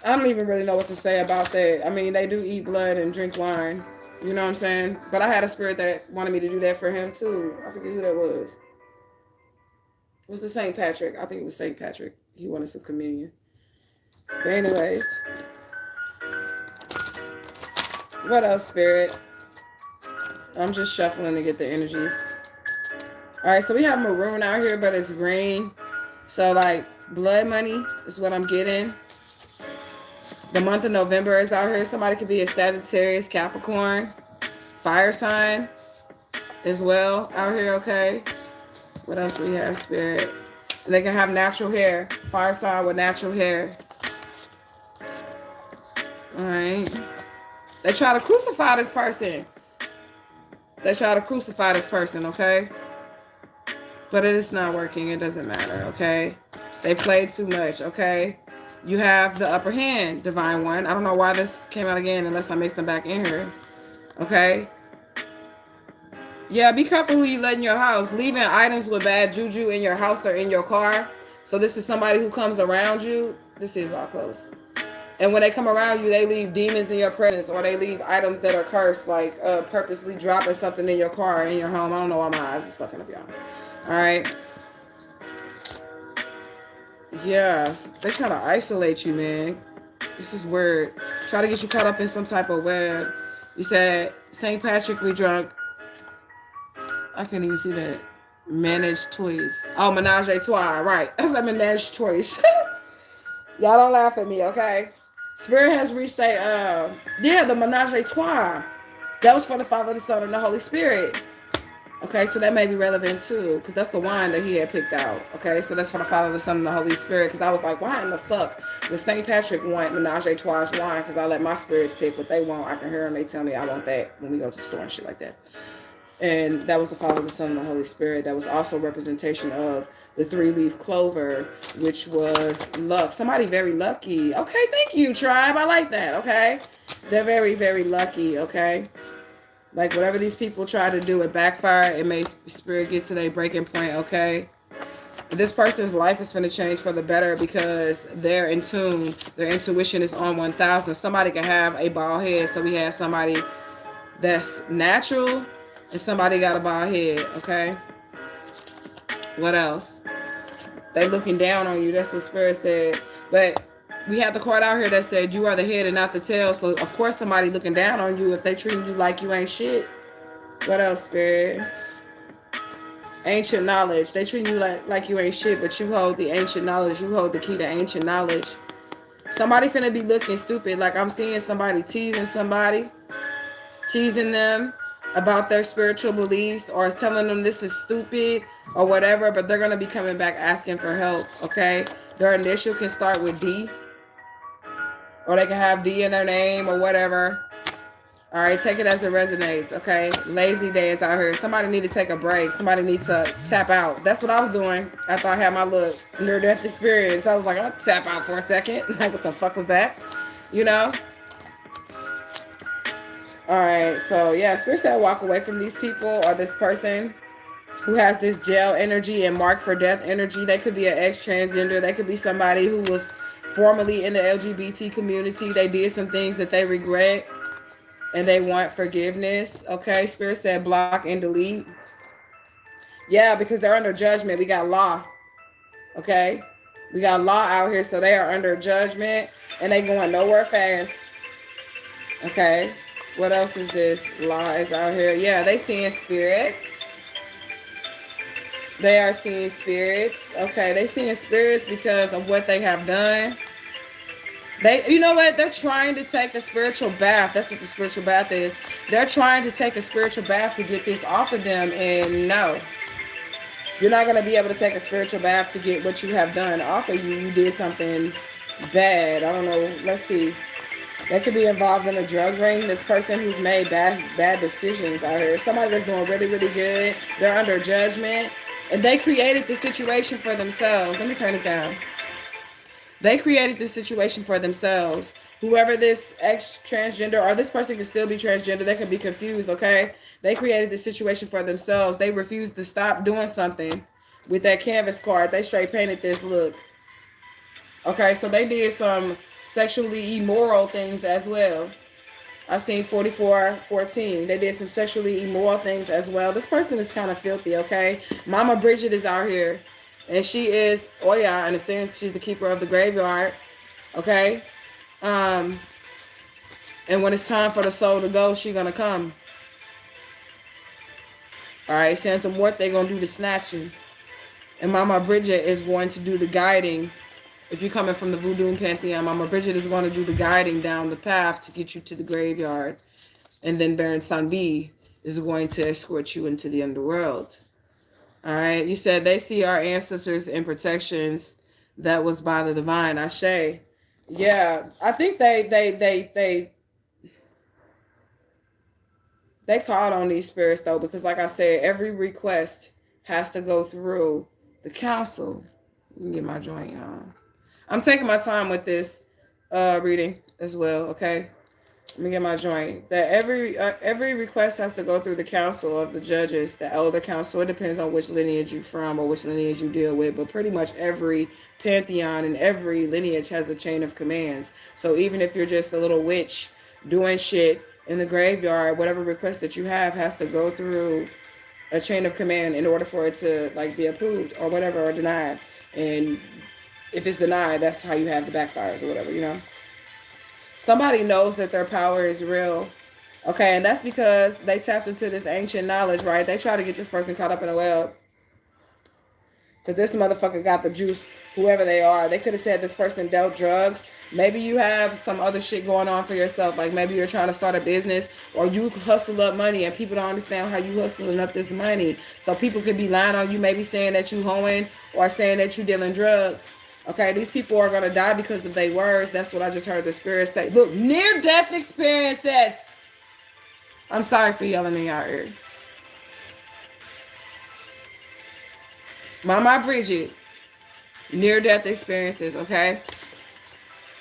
I don't even really know what to say about that. I mean, they do eat blood and drink wine. You know what I'm saying? But I had a spirit that wanted me to do that for him too. I forget who that was. It was the St. Patrick. I think it was St. Patrick. He wanted some communion. But anyways. What else, Spirit? I'm just shuffling to get the energies. Alright, so we have maroon out here, but it's green. So, like, blood money is what I'm getting. The month of November is out here. Somebody could be a Sagittarius, Capricorn, fire sign as well out here, okay? What else do we have, Spirit? They can have natural hair. Fire sign with natural hair. All right. They try to crucify this person. Okay? But it is not working. It doesn't matter, okay? They played too much, okay? You have the upper hand, Divine One. I don't know why this came out again unless I mixed them back in here. Okay. Yeah, be careful who you let in your house. Leaving items with bad juju in your house or in your car. So this is somebody who comes around you. This is all close. And when they come around you, they leave demons in your presence, or they leave items that are cursed, like purposely dropping something in your car, in your home. I don't know why my eyes is fucking up, y'all. All right. Yeah, they're trying to isolate you, man. This is weird. Try to get you caught up in some type of web. You said St. Patrick, we drunk. I can't even see that. Manage toys. Oh, menage a trois. Right. That's like menage toys. Y'all don't laugh at me, okay? Spirit has reached a, yeah, the menage a trois. That was for the Father, the Son, and the Holy Spirit. Okay, so that may be relevant too, because that's the wine that he had picked out. Okay, so that's for the Father, the Son, and the Holy Spirit. Because I was like, why in the fuck would St. Patrick want menage a trois wine? Because I let my spirits pick what they want. I can hear them. They tell me I want that when we go to the store and shit like that. And that was the Father, the Son, and the Holy Spirit. That was also representation of the 3-leaf clover, which was luck. Somebody very lucky. Okay, thank you, tribe. I like that, okay? They're very, very lucky, okay? Like, whatever these people try to do, it backfire. It may spirit get to their breaking point, okay? This person's life is going to change for the better because they're in tune. Their intuition is on 1,000. Somebody can have a bald head, so we have somebody that's natural, and somebody got a bald head, okay? What else? They looking down on you. That's what Spirit said. But we have the card out here that said you are the head and not the tail. So, of course, somebody looking down on you if they treating you like you ain't shit. What else, Spirit? Ancient knowledge. They treat you like you ain't shit, but you hold the ancient knowledge. You hold the key to ancient knowledge. Somebody finna be looking stupid. Like I'm seeing somebody teasing them about their spiritual beliefs or telling them this is stupid or whatever, but they're going to be coming back asking for help, okay? Their initial can start with D, or they can have D in their name or whatever. All right, take it as it resonates, okay? Lazy days out here. Somebody need to take a break. Somebody needs to tap out. That's what I was doing after I had my little near-death experience. I was like, I'll tap out for a second. Like, what the fuck was that? You know? All right, so yeah, Spirit said walk away from these people or this person who has this jail energy and marked for death energy. They could be an ex-transgender. They could be somebody who was formerly in the LGBT community. They did some things that they regret and they want forgiveness. Okay, Spirit said block and delete. Yeah, because they're under judgment. We got law. Okay, we got law out here, so they are under judgment and they going nowhere fast. Okay. What else is this? Law is out here. Yeah, they seeing spirits. They are seeing spirits. Okay, they seeing spirits because of what they have done. They, you know what? They're trying to take a spiritual bath. That's what the spiritual bath is. They're trying to take a spiritual bath to get this off of them. And no, you're not going to be able to take a spiritual bath to get what you have done off of you. You did something bad. I don't know. Let's see. They could be involved in a drug ring. This person who's made bad decisions out here. Somebody that's doing really, really good. They're under judgment. And they created the situation for themselves. Let me turn this down. They created this situation for themselves. Whoever this ex-transgender, or this person can still be transgender. They could be confused, okay? They created this situation for themselves. They refused to stop doing something with that canvas card. They straight painted this look. Okay, so they did some sexually immoral things as well. I seen 4414. They did some sexually immoral things as well. This person is kind of filthy, okay? Mama Bridget is out here. And she is, oh yeah, in a sense, she's the keeper of the graveyard. Okay? And when it's time for the soul to go, she's gonna come. Alright, Santa Mort, they're gonna do the snatching. And Mama Bridget is going to do the guiding. If you're coming from the Voodoo Pantheon, Mama Bridget is going to do the guiding down the path to get you to the graveyard. And then Baron Sanbi is going to escort you into the underworld. All right. You said they see our ancestors in protections that was by the divine. Ashe. Yeah. I think they called on these spirits, though, because like I said, every request has to go through the council. Let me get my joint on. I'm taking my time with this reading as well, okay? Let me get my joint. That every request has to go through the council of the judges, the elder council. It depends on which lineage you're from or which lineage you deal with, but pretty much every pantheon and every lineage has a chain of commands. So even if you're just a little witch doing shit in the graveyard, whatever request that you have has to go through a chain of command in order for it to like be approved or whatever or denied. And if it's denied, that's how you have the backfires or whatever, you know. Somebody knows that their power is real. Okay, and that's because they tapped into this ancient knowledge, right? They try to get this person caught up in a web. Because this motherfucker got the juice, whoever they are. They could have said this person dealt drugs. Maybe you have some other shit going on for yourself. Like maybe you're trying to start a business or you hustle up money and people don't understand how you hustling up this money. So people could be lying on you, maybe saying that you hoeing or saying that you dealing drugs. Okay, these people are going to die because of their words. That's what I just heard the spirit say. Look, near-death experiences. I'm sorry for yelling in your ear. Mama Bridget, near-death experiences, okay?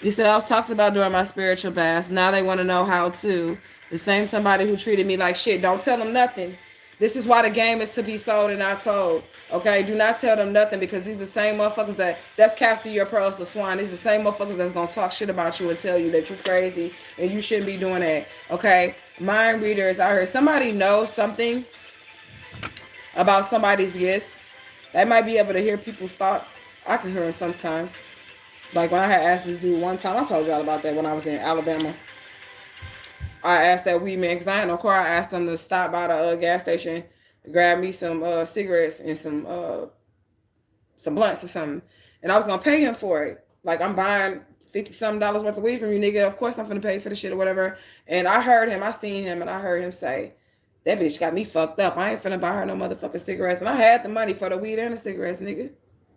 You said I was talked about during my spiritual baths. Now they want to know how to. The same somebody who treated me like shit. Don't tell them nothing. This is why the game is to be sold and not told. Okay? Do not tell them nothing because these are the same motherfuckers that's casting your pearls to swine. These are the same motherfuckers that's going to talk shit about you and tell you that you're crazy and you shouldn't be doing that. Okay? Mind readers out here. Somebody knows something about somebody's gifts. They might be able to hear people's thoughts. I can hear them sometimes. Like when I had asked this dude one time, I told y'all about that when I was in Alabama. I asked that weed man, because I had no car, I asked him to stop by the gas station, grab me some cigarettes and some blunts or something. And I was going to pay him for it. Like I'm buying $50-something worth of weed from you, nigga. Of course I'm finna pay for the shit or whatever. And I heard him, I seen him, and I heard him say, that bitch got me fucked up. I ain't finna buy her no motherfucking cigarettes. And I had the money for the weed and the cigarettes, nigga.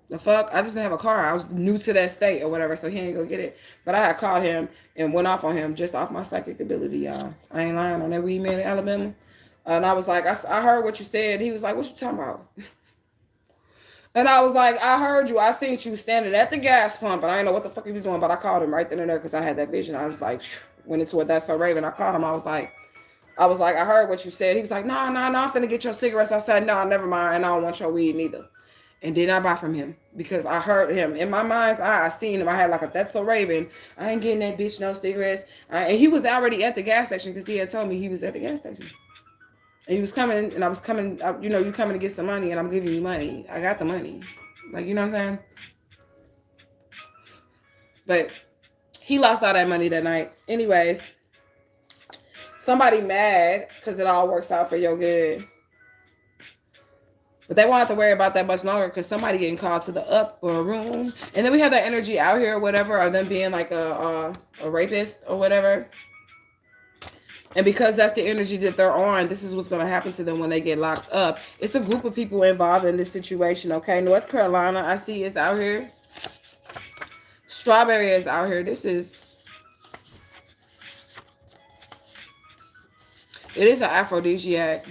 The fuck? I just didn't have a car. I was new to that state or whatever, so he ain't go get it. But I had called him and went off on him just off my psychic ability, y'all. I ain't lying on that weed man in Alabama. And I was like, I heard what you said. He was like, what you talking about? And I was like, I heard you. I seen you standing at the gas pump, and I didn't know what the fuck he was doing, but I called him right then and there because I had that vision. I was like, went into it. That's so Raven. I called him. I was like, I heard what you said. He was like, no, I'm finna get your cigarettes. I said, no, never mind. And I don't want your weed neither. And did not buy from him because I heard him in my mind's eye. I seen him. I had like that's so Raven. I ain't getting that bitch no cigarettes. And he was already at the gas station because he had told me he was at the gas station. And he was coming, and I was coming. You know, you coming to get some money, and I'm giving you money. I got the money, like you know what I'm saying. But he lost all that money that night. Anyways, somebody mad because it all works out for your good. But they won't have to worry about that much longer because somebody getting called to the upper room. And then we have that energy out here or whatever of them being like a rapist or whatever. And because that's the energy that they're on, this is what's going to happen to them when they get locked up. It's a group of people involved in this situation, okay? North Carolina, I see is out here. Strawberry is out here. It is an aphrodisiac.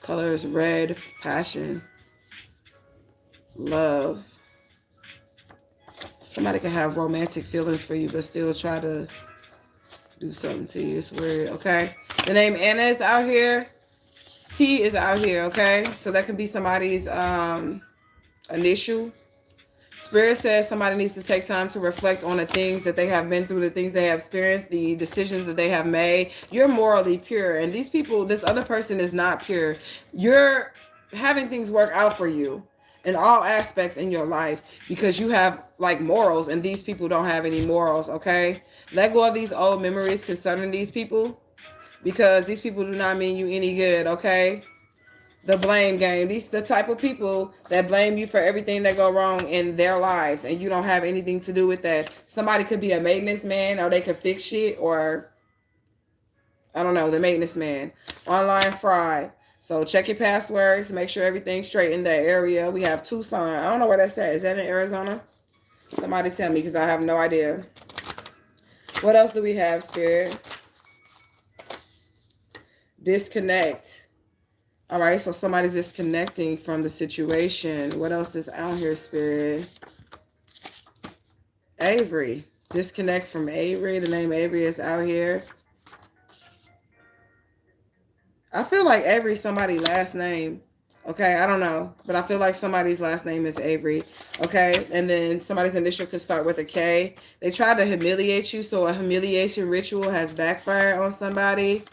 Colors red, passion, love. Somebody can have romantic feelings for you, but still try to do something to you. It's weird, okay? The name Anna is out here. T is out here, okay? So that could be somebody's initial. Spirit says somebody needs to take time to reflect on the things that they have been through, the things they have experienced, the decisions that they have made. You're morally pure. And these people, this other person is not pure. You're having things work out for you in all aspects in your life because you have like morals and these people don't have any morals, okay? Let go of these old memories concerning these people because these people do not mean you any good, okay? The blame game. These the type of people that blame you for everything that go wrong in their lives and you don't have anything to do with that. Somebody could be a maintenance man or they could fix shit or I don't know, the maintenance man. Online fraud. So check your passwords. Make sure everything's straight in that area. We have Tucson. I don't know where that's at. Is that in Arizona? Somebody tell me because I have no idea. What else do we have, Spirit? Disconnect. All right, so somebody's disconnecting from the situation. What else is out here, Spirit? Avery. Disconnect from Avery. The name Avery is out here. I feel like Avery's somebody's last name. Okay, I don't know. But I feel like somebody's last name is Avery. Okay, and then somebody's initial could start with a K. They tried to humiliate you, so a humiliation ritual has backfired on somebody.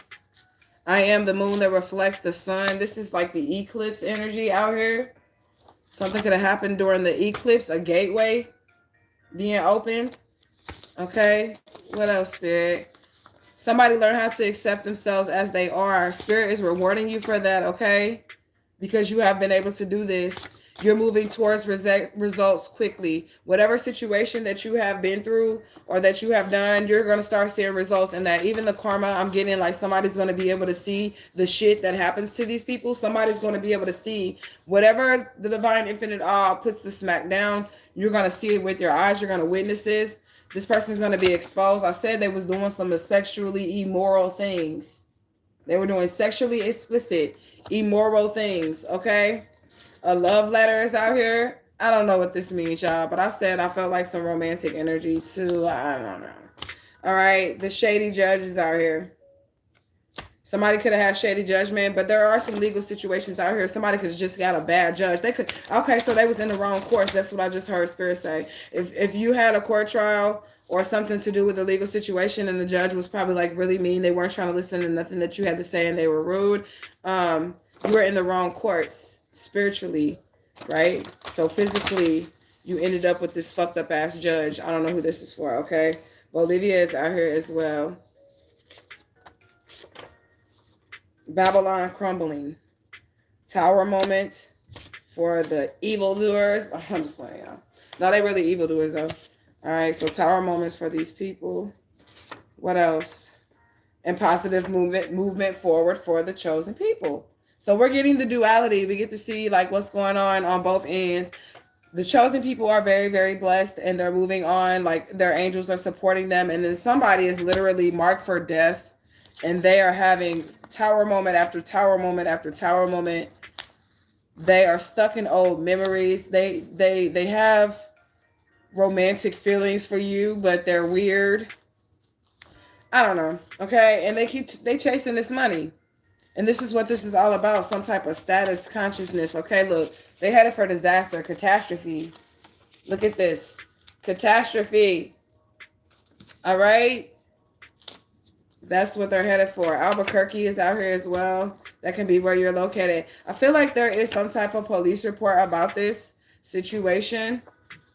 I am the moon that reflects the sun. This is like the eclipse energy out here. Something could have happened during the eclipse, a gateway being opened. Okay, what else, Spirit? Somebody learn how to accept themselves as they are. Spirit is rewarding you for that, okay? Because you have been able to do this. You're moving towards results quickly. Whatever situation that you have been through or that you have done, you're going to start seeing results in that. Even the karma I'm getting, like somebody's going to be able to see the shit that happens to these people. Somebody's going to be able to see whatever the divine infinite all puts the smack down. You're going to see it with your eyes. You're going to witness this. This person's going to be exposed. I said they was doing some sexually immoral things. They were doing sexually explicit, immoral things, okay? A love letter is out here. I don't know what this means, y'all, but I said I felt like some romantic energy too. I don't know. All right, the shady judge is out here. Somebody could have had shady judgment, but there are some legal situations out here. Somebody could have just got a bad judge. They could, okay, so they was in the wrong courts. That's what I just heard Spirit say. If you had a court trial or something to do with a legal situation and the judge was probably like really mean, they weren't trying to listen to nothing that you had to say and they were rude, you were in the wrong courts spiritually, right? So physically, you ended up with this fucked up ass judge. I don't know who this is for, okay? Bolivia is out here as well. Babylon crumbling. Tower moment for the evildoers. Oh, I'm just playing, y'all. No, they really evildoers, though. All right, so tower moments for these people. What else? And positive movement forward for the chosen people. So we're getting the duality. We get to see like what's going on both ends. The chosen people are very, very blessed and they're moving on. Like their angels are supporting them. And then somebody is literally marked for death. And they are having tower moment after tower moment after tower moment. They are stuck in old memories. They have romantic feelings for you, but they're weird. I don't know. Okay. And they chasing this money. And this is what this is all about. Some type of status consciousness. Okay, look. They headed for disaster. Catastrophe. Look at this. Catastrophe. All right. That's what they're headed for. Albuquerque is out here as well. That can be where you're located. I feel like there is some type of police report about this situation.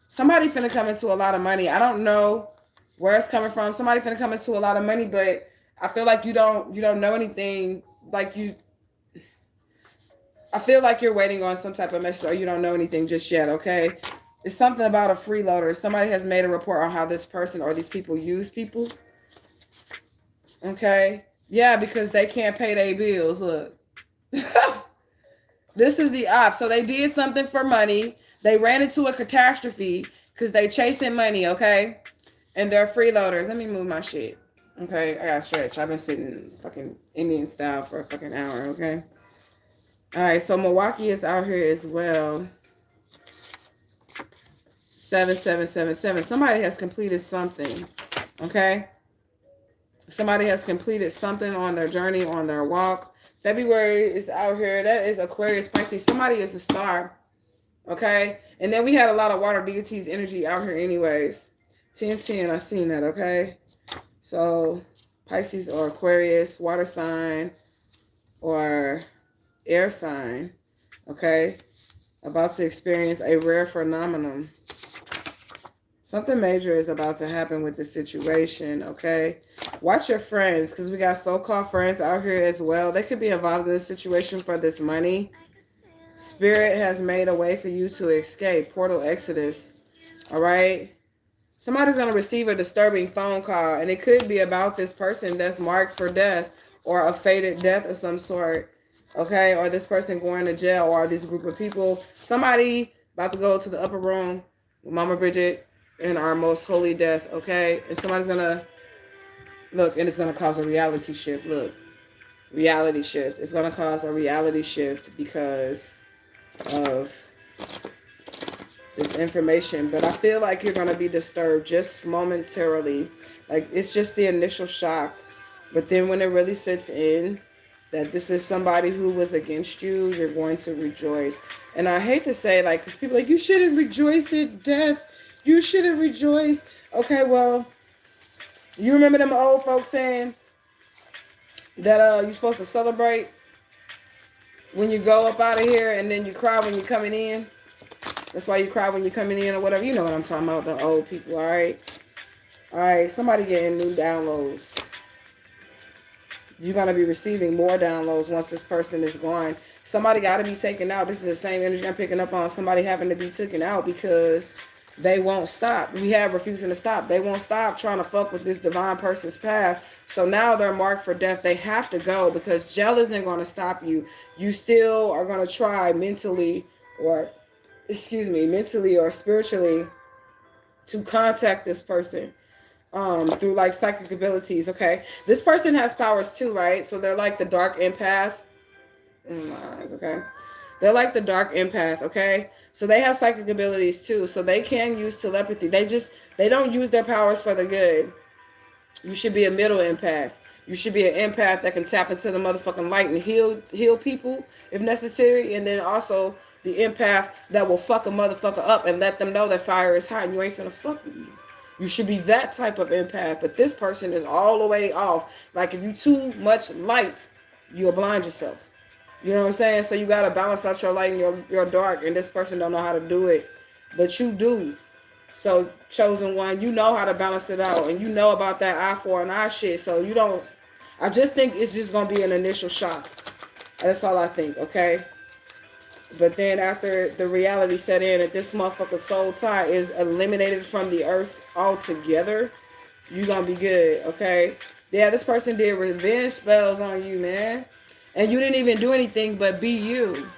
Somebody finna come into a lot of money. I don't know where it's coming from. Somebody finna come into a lot of money, but I feel like you don't know anything. I feel like you're waiting on some type of message or you don't know anything just yet, okay? It's something about a freeloader. Somebody has made a report on how this person or these people use people. Okay? Yeah, because they can't pay their bills. Look. This is the op. So they did something for money. They ran into a catastrophe because they chasing money, okay? And they're freeloaders. Let me move my shit. Okay, I gotta stretch. I've been sitting fucking Indian style for a fucking hour, okay? All right, so Milwaukee is out here as well. 7777. Somebody has completed something, okay? Somebody has completed something on their journey, on their walk. February is out here. That is Aquarius, Pisces. Somebody is a star, okay? And then we had a lot of water deities energy out here anyways. 1010, I seen that, okay? So, Pisces or Aquarius, water sign or air sign, okay? About to experience a rare phenomenon. Something major is about to happen with the situation, okay? Watch your friends, because we got so-called friends out here as well. They could be involved in this situation for this money. Spirit has made a way for you to escape. Portal Exodus, all right? Somebody's going to receive a disturbing phone call, and it could be about this person that's marked for death or a fated death of some sort, okay? Or this person going to jail or this group of people. Somebody about to go to the upper room with Mama Bridget in our most holy death, okay? And somebody's going to, look, and it's going to cause a reality shift. Look, reality shift. It's going to cause a reality shift because of this information. But I feel like you're going to be disturbed just momentarily. Like, it's just the initial shock. But then when it really sits in, that this is somebody who was against you, you're going to rejoice. And I hate to say, like, because people are like, you shouldn't rejoice at death. You shouldn't rejoice. Okay, well, you remember them old folks saying that you're supposed to celebrate when you go up out of here, and then you cry when you're coming in? That's why you cry when you're coming in or whatever. You know what I'm talking about, the old people, all right? All right, somebody getting new downloads. You're going to be receiving more downloads once this person is gone. Somebody got to be taken out. This is the same energy I'm picking up on. Somebody having to be taken out because they won't stop. We have refusing to stop. They won't stop trying to fuck with this divine person's path. So now they're marked for death. They have to go because jail isn't going to stop you. You still are going to try mentally or spiritually to contact this person. Through like psychic abilities, okay? This person has powers too, right? So they're like the dark empath. In my eyes, okay? They're like the dark empath, okay? So they have psychic abilities too. So they can use telepathy. They don't use their powers for the good. You should be a middle empath. You should be an empath that can tap into the motherfucking light and heal people if necessary. And then also the empath that will fuck a motherfucker up and let them know that fire is hot and you ain't finna fuck with you. You should be that type of empath. But this person is all the way off. Like if you too much light, you'll blind yourself. You know what I'm saying? So you got to balance out your light and your dark. And this person don't know how to do it. But you do. So chosen one, you know how to balance it out. And you know about that eye for an eye shit. So you don't. I just think it's just going to be an initial shock. That's all I think, okay? But then after the reality set in that this motherfucker's soul tie is eliminated from the earth altogether, you're going to be good, okay? Yeah, this person did revenge spells on you, man. And you didn't even do anything but be you,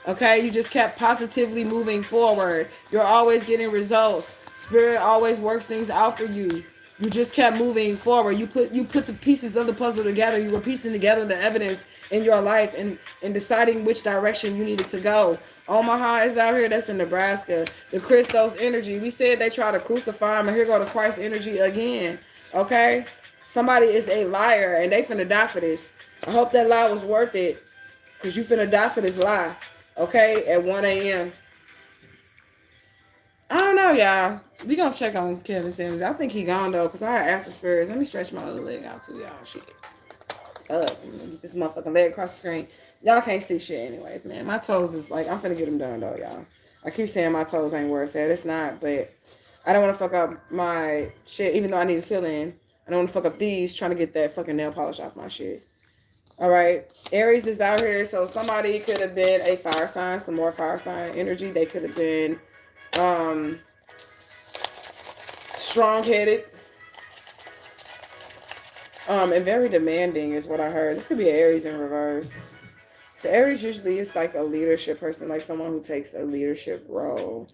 okay? You just kept positively moving forward. You're always getting results. Spirit always works things out for you. You just kept moving forward. You put the pieces of the puzzle together. You were piecing together the evidence in your life and deciding which direction you needed to go. Omaha is out here. That's in Nebraska. The Christos energy. We said they try to crucify him, and here go the Christ energy again. Okay? Somebody is a liar, and they finna die for this. I hope that lie was worth it, because you finna die for this lie. Okay? At 1 a.m. I don't know, y'all. We gonna check on Kevin Samuels. I think he gone, though, because I asked the spirits. Let me stretch my other leg out, too, y'all. Shit. Get this motherfucking leg across the screen. Y'all can't see shit anyways, man. My toes is like, I'm finna get them done, though, y'all. I keep saying my toes ain't where it's at. It's not, but I don't want to fuck up my shit, even though I need to fill in. I don't want to fuck up these, trying to get that fucking nail polish off my shit. All right. Aries is out here, so somebody could have been a fire sign, some more fire sign energy. They could have been strong-headed, and very demanding is what I heard. This could be an Aries in reverse. So Aries usually is like a leadership person, like someone who takes a leadership role.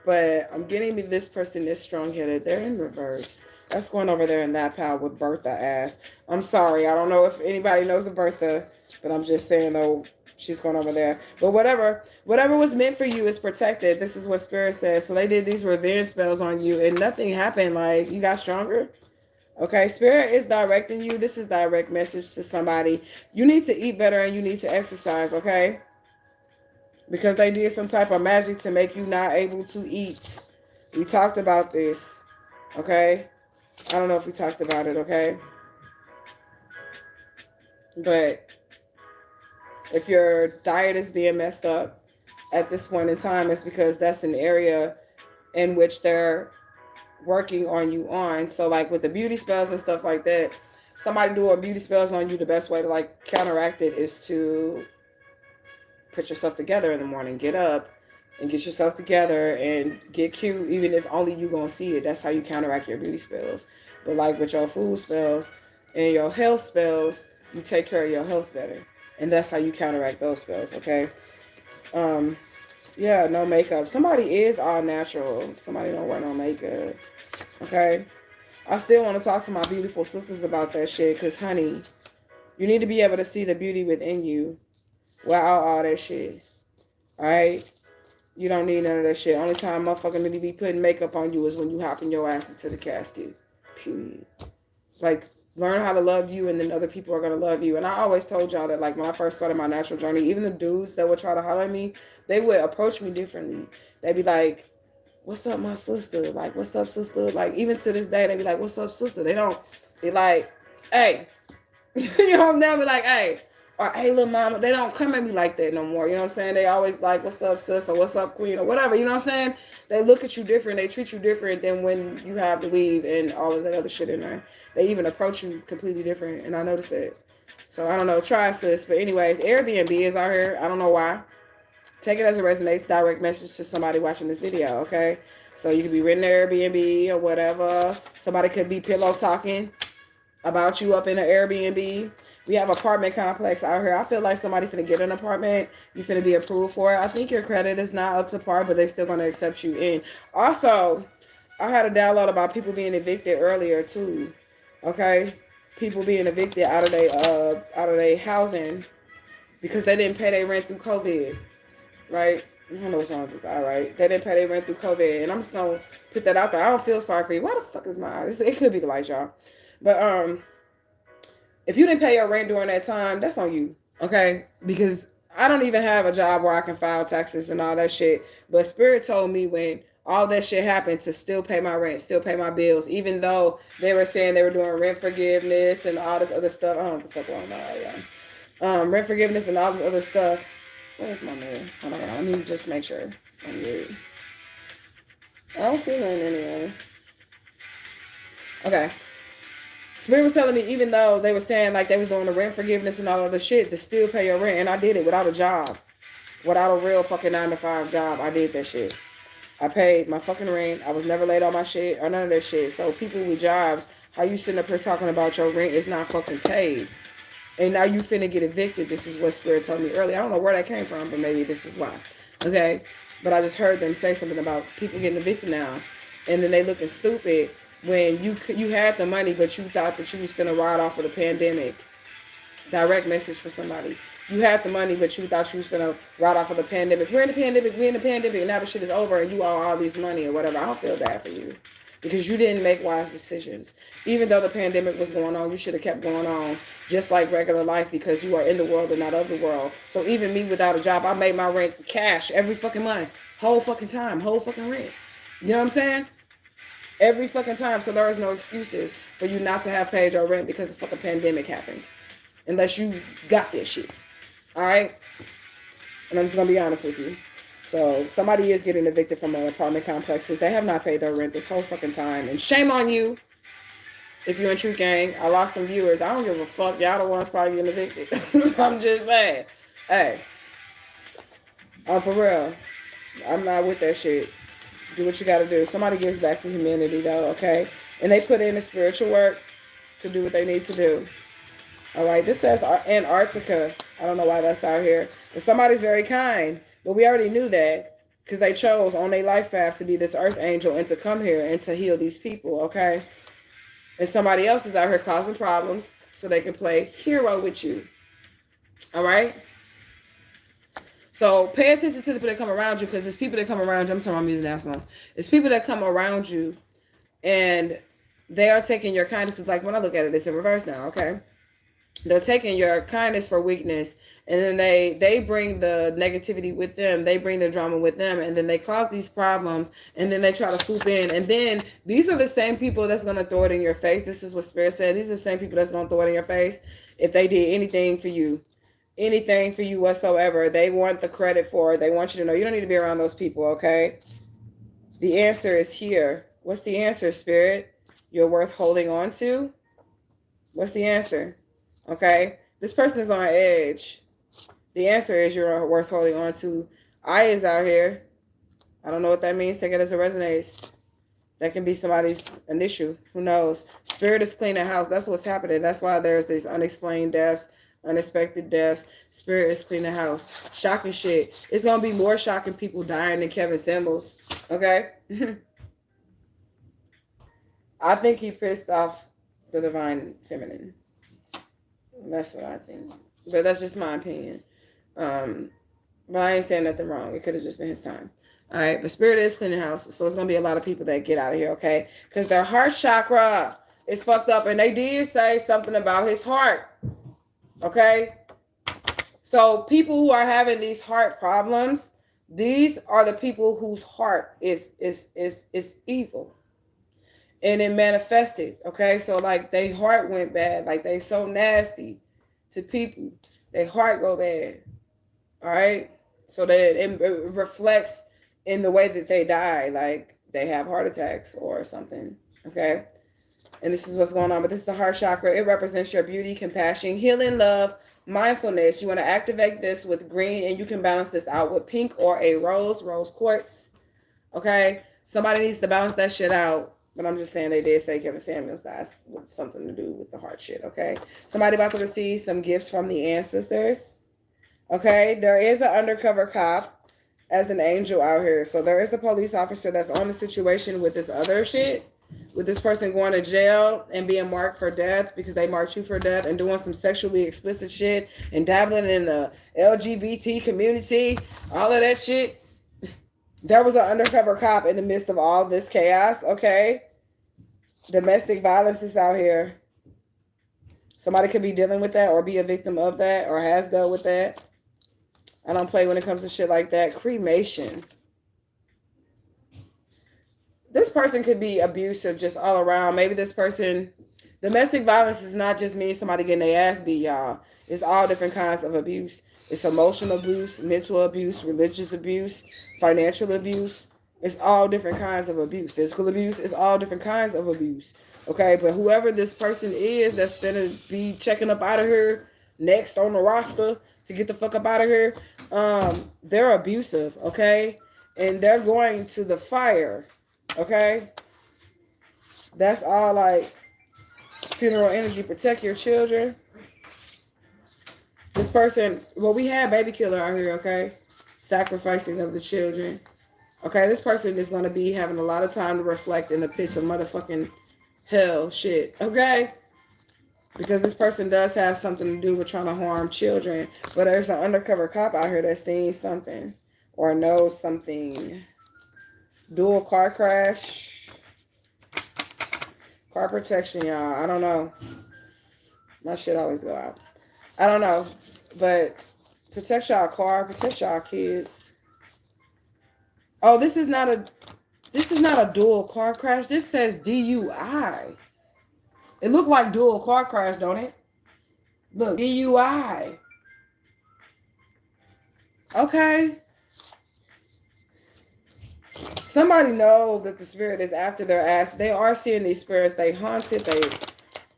But I'm getting me this person is strong-headed. They're in reverse. That's going over there in that pile with Bertha ass. I'm sorry. I don't know if anybody knows of Bertha, but I'm just saying, though, she's going over there. But whatever was meant for you is protected. This is what Spirit says. So they did these revenge spells on you, and nothing happened. Like, you got stronger. Okay, Spirit is directing you. This is direct message to somebody. You need to eat better and you need to exercise, okay? Because they did some type of magic to make you not able to eat. We talked about this, okay? I don't know if we talked about it, okay? But if your diet is being messed up at this point in time, it's because that's an area in which they're working on you on. So like with the beauty spells and stuff like that, somebody doing beauty spells on you, the best way to like counteract it is to put yourself together in the morning. Get up and get yourself together and get cute, even if only you gonna see it. That's how you counteract your beauty spells. But like with your food spells and your health spells, you take care of your health better. And that's how you counteract those spells, okay? Yeah, no makeup. Somebody is all natural. Somebody don't wear no makeup, okay? I still want to talk to my beautiful sisters about that shit because, honey, you need to be able to see the beauty within you without all that shit, all right? You don't need none of that shit. Only time motherfucker need to be putting makeup on you is when you hopping your ass into the casket. Period. Like, learn how to love you, and then other people are going to love you. And I always told y'all that, like, when I first started my natural journey, even the dudes that would try to holler at me, they would approach me differently. They'd be like, what's up, my sister? Like, what's up, sister? Like, even to this day, they be like, what's up, sister? They don't be like, hey. You know, they'll be like, hey. Or, hey, little mama. They don't come at me like that no more. You know what I'm saying? They always like, what's up, sis? Or what's up, queen? Or whatever. You know what I'm saying? They look at you different. They treat you different than when you have the weave and all of that other shit in there. They even approach you completely different. And I noticed that. So, I don't know. Try, sis. But anyways, Airbnb is out here. I don't know why. Take it as it resonates. Direct message to somebody watching this video, okay? So, you could be written to Airbnb or whatever. Somebody could be pillow talking about you up in an Airbnb. We have apartment complex out here. I feel like somebody finna get an apartment. You finna be approved for it. I think your credit is not up to par, but they're still gonna accept you in. Also, I had a download about people being evicted earlier too. Okay, people being evicted out of their housing because they didn't pay their rent through COVID. Right? I don't know what's wrong with this. All right, they didn't pay their rent through COVID, and I'm just gonna put that out there. I don't feel sorry for you. Why the fuck is my eyes? It could be the lights, y'all. But if you didn't pay your rent during that time, that's on you, okay? Because I don't even have a job where I can file taxes and all that shit. But Spirit told me when all that shit happened to still pay my rent, still pay my bills, even though they were saying they were doing rent forgiveness and all this other stuff. I don't know what the fuck wrong with y'all. Rent forgiveness and all this other stuff. Where's my man? Hold on, let me just make sure I'm good. I don't see nothing anyway. Okay. Spirit was telling me, even though they were saying like they was doing the rent forgiveness and all other shit, to still pay your rent. And I did it without a job. Without a real fucking 9-to-5 job. I did that shit. I paid my fucking rent. I was never late on my shit or none of that shit. So people with jobs, how you sitting up here talking about your rent is not fucking paid. And now you finna get evicted. This is what Spirit told me earlier. I don't know where that came from, but maybe this is why. Okay? But I just heard them say something about people getting evicted now. And then they looking stupid when you had the money, but you thought that you was finna ride off of the pandemic. Direct message for somebody. You had the money, but you thought you was finna ride off of the pandemic. We're in the pandemic, and now the shit is over, and you owe all this money or whatever. I don't feel bad for you. Because you didn't make wise decisions. Even though the pandemic was going on, you should have kept going on just like regular life because you are in the world and not of the world. So even me without a job, I made my rent cash every fucking month. Whole fucking time. Whole fucking rent. You know what I'm saying? Every fucking time. So there is no excuses for you not to have paid your rent because the fucking pandemic happened. Unless you got this shit. Alright? And I'm just going to be honest with you. So somebody is getting evicted from an apartment complexes. They have not paid their rent this whole fucking time. And shame on you if you're in Truthgang. I lost some viewers. I don't give a fuck. Y'all the ones probably getting evicted. I'm just saying. Hey. For real. I'm not with that shit. Do what you got to do. Somebody gives back to humanity, though, okay? And they put in the spiritual work to do what they need to do. All right? This says Antarctica. I don't know why that's out here. But somebody's very kind. But we already knew that because they chose on their life path to be this earth angel and to come here and to heal these people, okay? And somebody else is out here causing problems so they can play hero with you. All right? So pay attention to the people that come around you, because it's people that come around you. I'm talking about music now, so it's people that come around you and they are taking your kindness. Because like when I look at it, it's in reverse now, okay? They're taking your kindness for weakness, and then they bring the negativity with them. They bring the drama with them, and then they cause these problems, and then they try to swoop in. And then these are the same people that's going to throw it in your face. This is what Spirit said. These are the same people that's going to throw it in your face if they did anything for you. Anything for you whatsoever. They want the credit for it. They want you to know you don't need to be around those people, okay? The answer is here. What's the answer, Spirit? You're worth holding on to? What's the answer? Okay? This person is on edge. The answer is you're worth holding on to. I is out here. I don't know what that means. Take it as it resonates. That can be somebody's an issue. Who knows? Spirit is cleaning house. That's what's happening. That's why there's these unexplained deaths. Unexpected deaths. Spirit is cleaning house. Shocking shit. It's going to be more shocking people dying than Kevin Samuels. Okay? I think he pissed off the divine feminine. That's what I think. But that's just my opinion. But I ain't saying nothing wrong. It could have just been his time. All right, but Spirit is cleaning house, so it's gonna be a lot of people that get out of here, okay? Because their heart chakra is fucked up, and they did say something about his heart, okay? So people who are having these heart problems, these are the people whose heart is evil, and it manifested, okay? So like their heart went bad, like they so nasty to people, their heart go bad, all right? So that it reflects in the way that they die, like they have heart attacks or something, okay? And this is what's going on. But this is the heart chakra. It represents your beauty, compassion, healing, love, mindfulness. You want to activate this with green, and you can balance this out with pink or a rose quartz, okay? Somebody needs to balance that shit out. But I'm just saying they did say Kevin Samuels dies with something to do with the heart shit, okay? Somebody about to receive some gifts from the ancestors, okay? There is an undercover cop as an angel out here. So there is a police officer that's on the situation with this other shit, with this person going to jail and being marked for death because they marked you for death, and doing some sexually explicit shit and dabbling in the LGBT community, all of that shit. There was an undercover cop in the midst of all this chaos, okay? Domestic violence is out here. Somebody could be dealing with that or be a victim of that or has dealt with that. I don't play when it comes to shit like that. Cremation. This person could be abusive just all around. Maybe this person... Domestic violence is not just mean somebody getting their ass beat, y'all. It's all different kinds of abuse. It's emotional abuse, mental abuse, religious abuse, financial abuse. It's all different kinds of abuse. Physical abuse. It's all different kinds of abuse. Okay, but whoever this person is that's gonna be checking up out of here next on the roster to get the fuck up out of here, they're abusive, okay? And they're going to the fire, okay? That's all, like, funeral energy. Protect your children. This person, well, we had baby killer out here, okay? Sacrificing of the children. Okay, this person is going to be having a lot of time to reflect in the pits of motherfucking hell shit, okay? Because this person does have something to do with trying to harm children. But there's an undercover cop out here that's seeing something or knows something. Dual car crash. Car protection, y'all. I don't know. My shit always go out. I don't know. But protect y'all car. Protect y'all kids. Oh, this is not a dual car crash. This says DUI. It looked like dual car crash, don't it? Look, DUI. Okay. Somebody know that the spirit is after their ass. They are seeing these spirits. They haunted.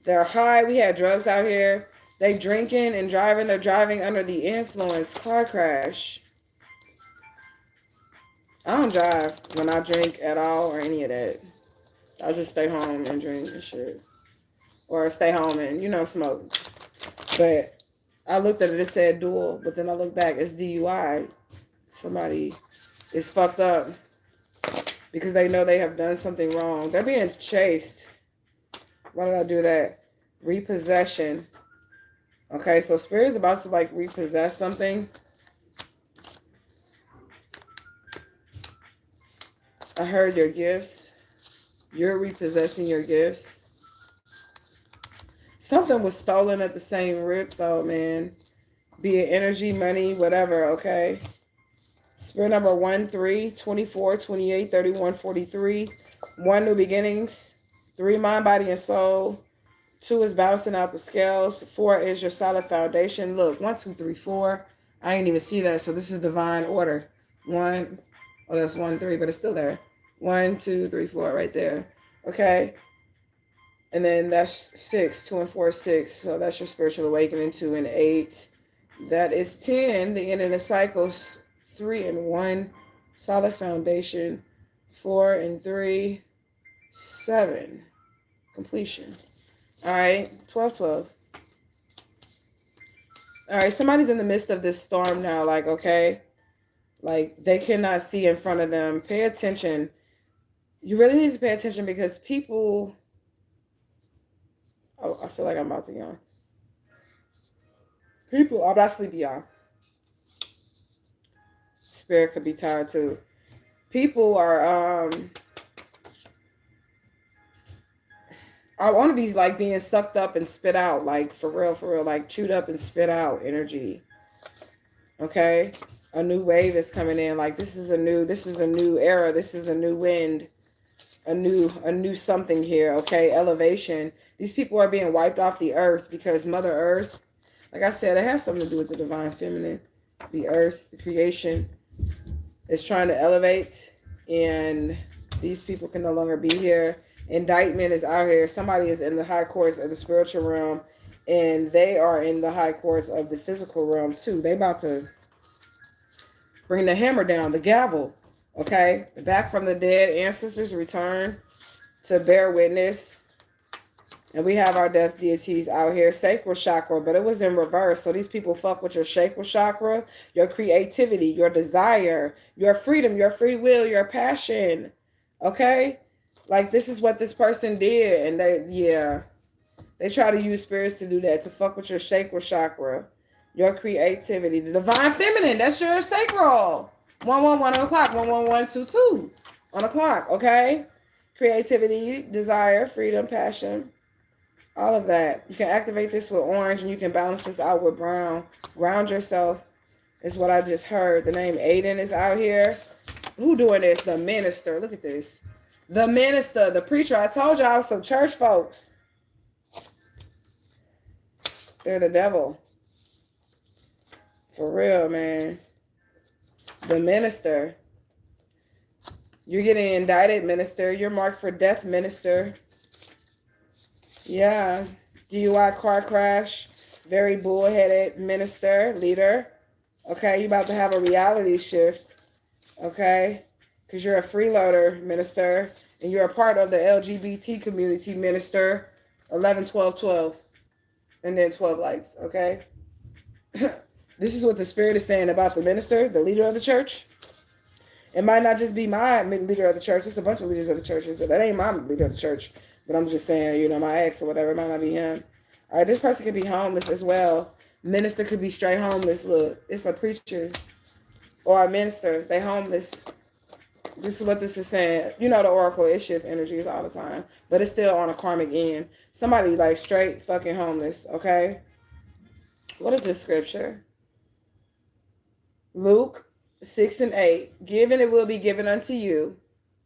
They're high. We had drugs out here. They drinking and driving. They're driving under the influence. Car crash. I don't drive when I drink at all or any of that. I just stay home and drink and shit. Or stay home and, smoke. But I looked at it, it said dual. But then I looked back, it's DUI. Somebody is fucked up because they know they have done something wrong. They're being chased. Why did I do that? Repossession. Okay, so spirit is about to, like, repossess something. I heard your gifts. You're repossessing your gifts. Something was stolen at the same rip, though, man. Be it energy, money, whatever, okay? Spirit number 1, 3, 24, 28, 31, 43. 1, new beginnings. 3, mind, body, and soul. 2 is balancing out the scales. 4 is your solid foundation. Look, 1, 2, 3, 4. I didn't even see that, so this is divine order. 1, oh, that's 1, 3, but it's still there. 1, 2, 3, 4, right there. Okay? And then that's 6. 2 and 4 is 6. So that's your spiritual awakening. 2 and 8. That is 10. The end of the cycles. 3 and 1. Solid foundation. 4 and 3. 7. Completion. All right. 12, 12. All right. Somebody's in the midst of this storm now. Like, okay. Like, they cannot see in front of them. Pay attention. You really need to pay attention because people... Oh, I feel like I'm about to yawn. People, I'm not sleepy, y'all. Spirit could be tired too. People are, I want to be like being sucked up and spit out, like for real, like chewed up and spit out energy. Okay? A new wave is coming in. Like this is a new era. This is a new wind. A new something here. Okay? Elevation. These people are being wiped off the earth because Mother Earth, like I said, it has something to do with the divine feminine. The earth, the creation is trying to elevate, and these people can no longer be here. Indictment is out here. Somebody is in the high courts of the spiritual realm, and they are in the high courts of the physical realm too. They about to bring the hammer down, the gavel. Okay? Back from the dead, ancestors return to bear witness. And we have our death deities out here. Sacral chakra, but it was in reverse. So these people fuck with your sacral chakra, your creativity, your desire, your freedom, your free will, your passion. Okay? Like, this is what this person did. And they try to use spirits to do that, to fuck with your sacral chakra, your creativity. The divine feminine, that's your sacral. 111 on the clock, 11122 on the clock, okay? Creativity, desire, freedom, passion, all of that. You can activate this with orange, and you can balance this out with brown. Ground yourself is what I just heard. The name Aiden is out here. Who doing this? The minister. Look at this. The minister, the preacher. I told y'all some church folks. They're the devil. For real, man. The minister. You're getting indicted, minister. You're marked for death, minister. Yeah. DUI, car crash. Very bullheaded minister, leader. Okay, you about to have a reality shift. Okay? Because you're a freeloader, minister. And you're a part of the LGBT community, minister. 11, 12, 12. And then 12 lights, okay? This is what the spirit is saying about the minister, the leader of the church. It might not just be my leader of the church. It's a bunch of leaders of the churches. That ain't my leader of the church. But I'm just saying, you know, my ex or whatever. It might not be him. All right, this person could be homeless as well. Minister could be straight homeless. Look, it's a preacher or a minister. They homeless. This is what this is saying. You know, the oracle, it shift energies all the time. But it's still on a karmic end. Somebody like straight fucking homeless, okay? What is this scripture? Luke 6 and 8. Give and it will be given unto you.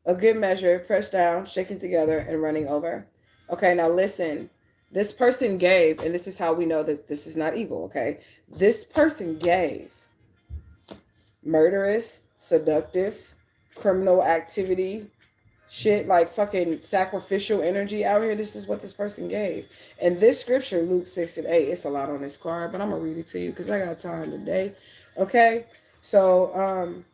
A good measure, pressed down, shaken together, and running over. Okay, now listen. This person gave, and this is how we know that this is not evil, okay? This person gave murderous, seductive, criminal activity, shit like fucking sacrificial energy out here. This is what this person gave. And this scripture, Luke 6 and 8, it's a lot on this card, but I'm going to read it to you because I got time today. Okay? So,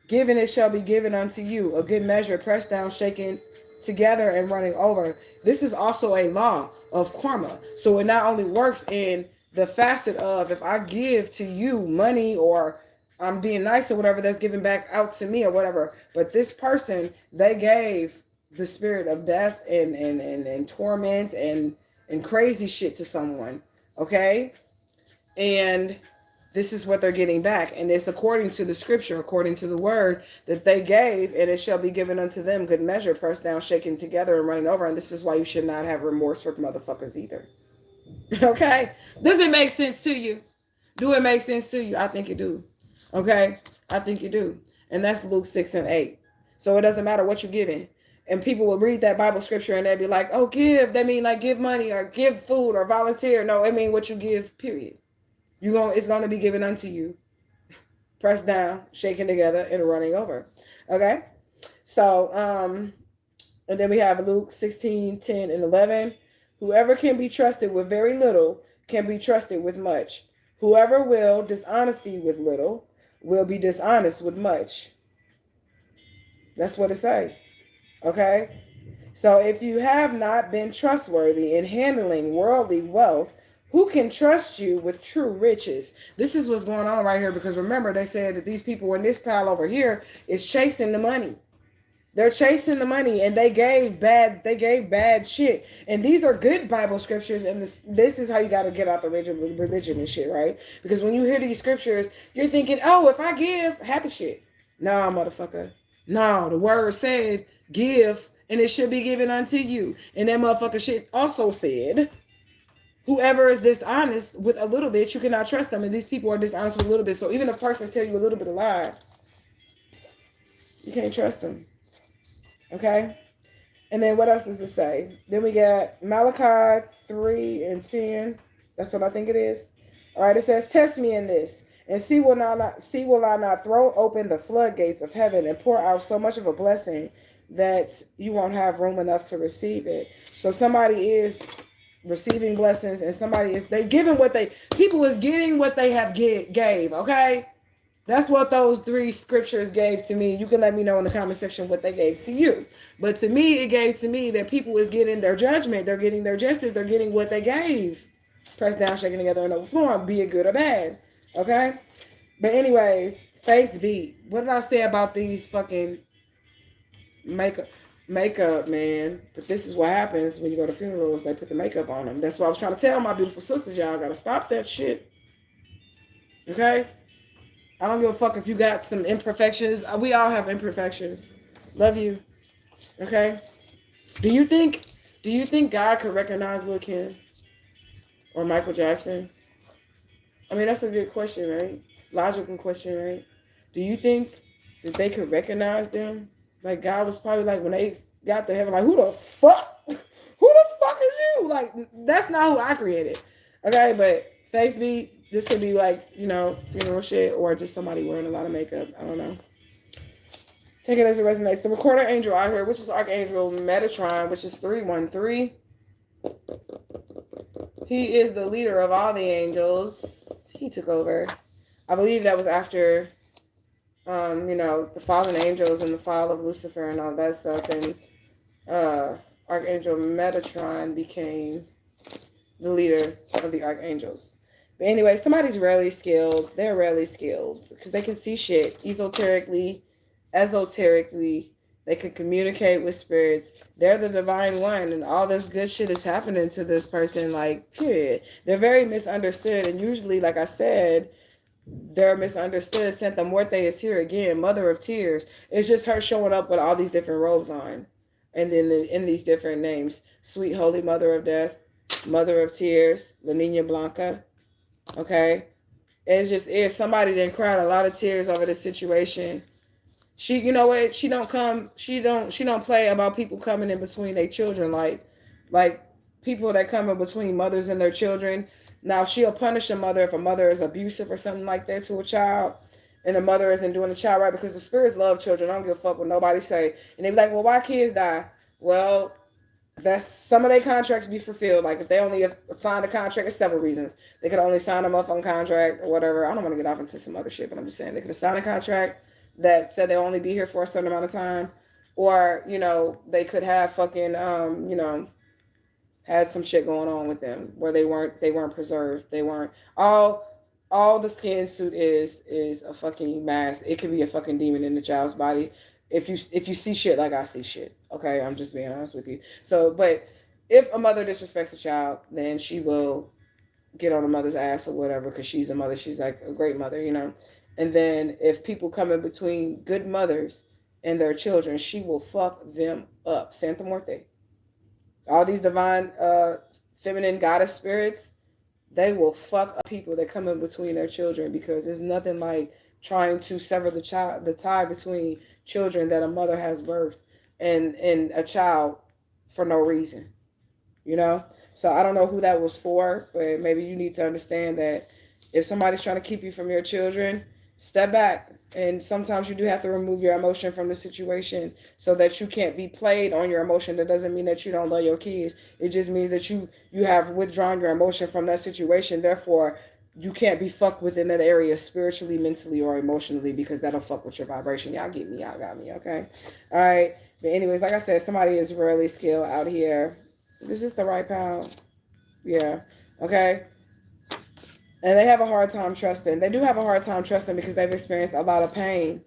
given it shall be given unto you, a good measure, pressed down, shaken together, and running over. This is also a law of karma. So it not only works in the facet of if I give to you money or I'm being nice or whatever, that's given back out to me or whatever. But this person, they gave the spirit of death and torment and crazy shit to someone. Okay? And this is what they're getting back. And it's according to the scripture, according to the word that they gave, and it shall be given unto them, good measure, pressed down, shaken together, and running over. And this is why you should not have remorse for motherfuckers either. Okay? Does it make sense to you? Do it make sense to you? I think you do. Okay? I think you do. And that's Luke 6 and 8. So it doesn't matter what you're giving. And people will read that Bible scripture and they'll be like, oh, give. That mean like give money or give food or volunteer. No, it mean what you give, period. It's going to be given unto you. Pressed down, shaken together, and running over. Okay? So, and then we have Luke 16, 10, and 11. Whoever can be trusted with very little can be trusted with much. Whoever will dishonesty with little will be dishonest with much. That's what it says. Okay? So if you have not been trustworthy in handling worldly wealth, who can trust you with true riches? This is what's going on right here, because remember, they said that these people in this pile over here is chasing the money. They're chasing the money, and they gave bad shit. And these are good Bible scriptures, and this is how you got to get out the religion and shit, right? Because when you hear these scriptures, you're thinking, oh, if I give, happy shit. No, motherfucker. No, the word said, give, and it should be given unto you. And that motherfucker shit also said, whoever is dishonest with a little bit, you cannot trust them. And these people are dishonest with a little bit. So even if a person tell you a little bit of lie, you can't trust them. Okay? And then what else does it say? Then we got Malachi 3 and 10. That's what I think it is. All right, it says, test me in this, and will I not throw open the floodgates of heaven and pour out so much of a blessing that you won't have room enough to receive it. So somebody is receiving blessings, and they giving people is getting what they have gave, okay? That's what those 3 scriptures gave to me. You can let me know in the comment section what they gave to you. But to me, it gave to me that people is getting their judgment. They're getting their justice. They're getting what they gave. Pressed down, shaking together, and overflowing, be it good or bad. Okay? But anyways, face beat. What did I say about these fucking makeup, man? But this is what happens when you go to funerals. They put the makeup on them. That's what I was trying to tell my beautiful sisters. Y'all got to stop that shit. Okay? I don't give a fuck if you got some imperfections. We all have imperfections. Love you. Okay? Do you think God could recognize Lil' Kim or Michael Jackson? I mean, that's a good question, right? Logical question, right? Do you think that they could recognize them? Like, God was probably like, when they got to heaven, like, who the fuck? Who the fuck is you? Like, that's not who I created. Okay, but face beat. This could be like, funeral shit, or just somebody wearing a lot of makeup. I don't know. Take it as it resonates. The recorder angel out here, which is Archangel Metatron, which is 313. He is the leader of all the angels. He took over. I believe that was after, the fallen angels and the fall of Lucifer and all that stuff. And Archangel Metatron became the leader of the archangels. But anyway, somebody's rarely skilled. They're rarely skilled because they can see shit esoterically. They can communicate with spirits. They're the divine one, and all this good shit is happening to this person, like, period. They're very misunderstood, and usually, like I said, they're misunderstood. Santa Muerte is here again, Mother of Tears. It's just her showing up with all these different robes on, and then in these different names. Sweet Holy Mother of Death, Mother of Tears, La Niña Blanca. Okay? It's somebody that cried a lot of tears over this situation. She, you know what? She don't play about people coming in between their children, like people that come in between mothers and their children. Now, she'll punish a mother if a mother is abusive or something like that to a child, and the mother isn't doing the child right, because the spirits love children. I don't give a fuck what nobody say. And they be like, well, why kids die? Well, that's some of their contracts be fulfilled. Like, if they only signed a contract, it's several reasons. They could only sign them up on contract or whatever. I don't want to get off into some other shit, but I'm just saying they could have signed a contract that said they'll only be here for a certain amount of time, or they could have fucking had some shit going on with them where they weren't preserved. They weren't all the skin suit is a fucking mask. It could be a fucking demon in the child's body. If you see shit like I see shit, okay, I'm just being honest with you. So, but if a mother disrespects a child, then she will get on a mother's ass or whatever, because she's a mother. She's like a great mother, And then if people come in between good mothers and their children, she will fuck them up. Santa Muerte. All these divine feminine goddess spirits, they will fuck up people that come in between their children, because there's nothing like trying to sever the tie between children that a mother has birthed and a child for no reason. So I don't know who that was for, but maybe you need to understand that if somebody's trying to keep you from your children, step back. And sometimes you do have to remove your emotion from the situation so that you can't be played on your emotion. That doesn't mean that you don't love your kids. It just means that you have withdrawn your emotion from that situation. Therefore, you can't be fucked within that area spiritually, mentally, or emotionally, because that'll fuck with your vibration. Y'all get me. Y'all got me, okay? All right. But anyways, like I said, somebody is rarely skilled out here. This is the right pal. Yeah. Okay. And they have a hard time trusting. They do have a hard time trusting because they've experienced a lot of pain.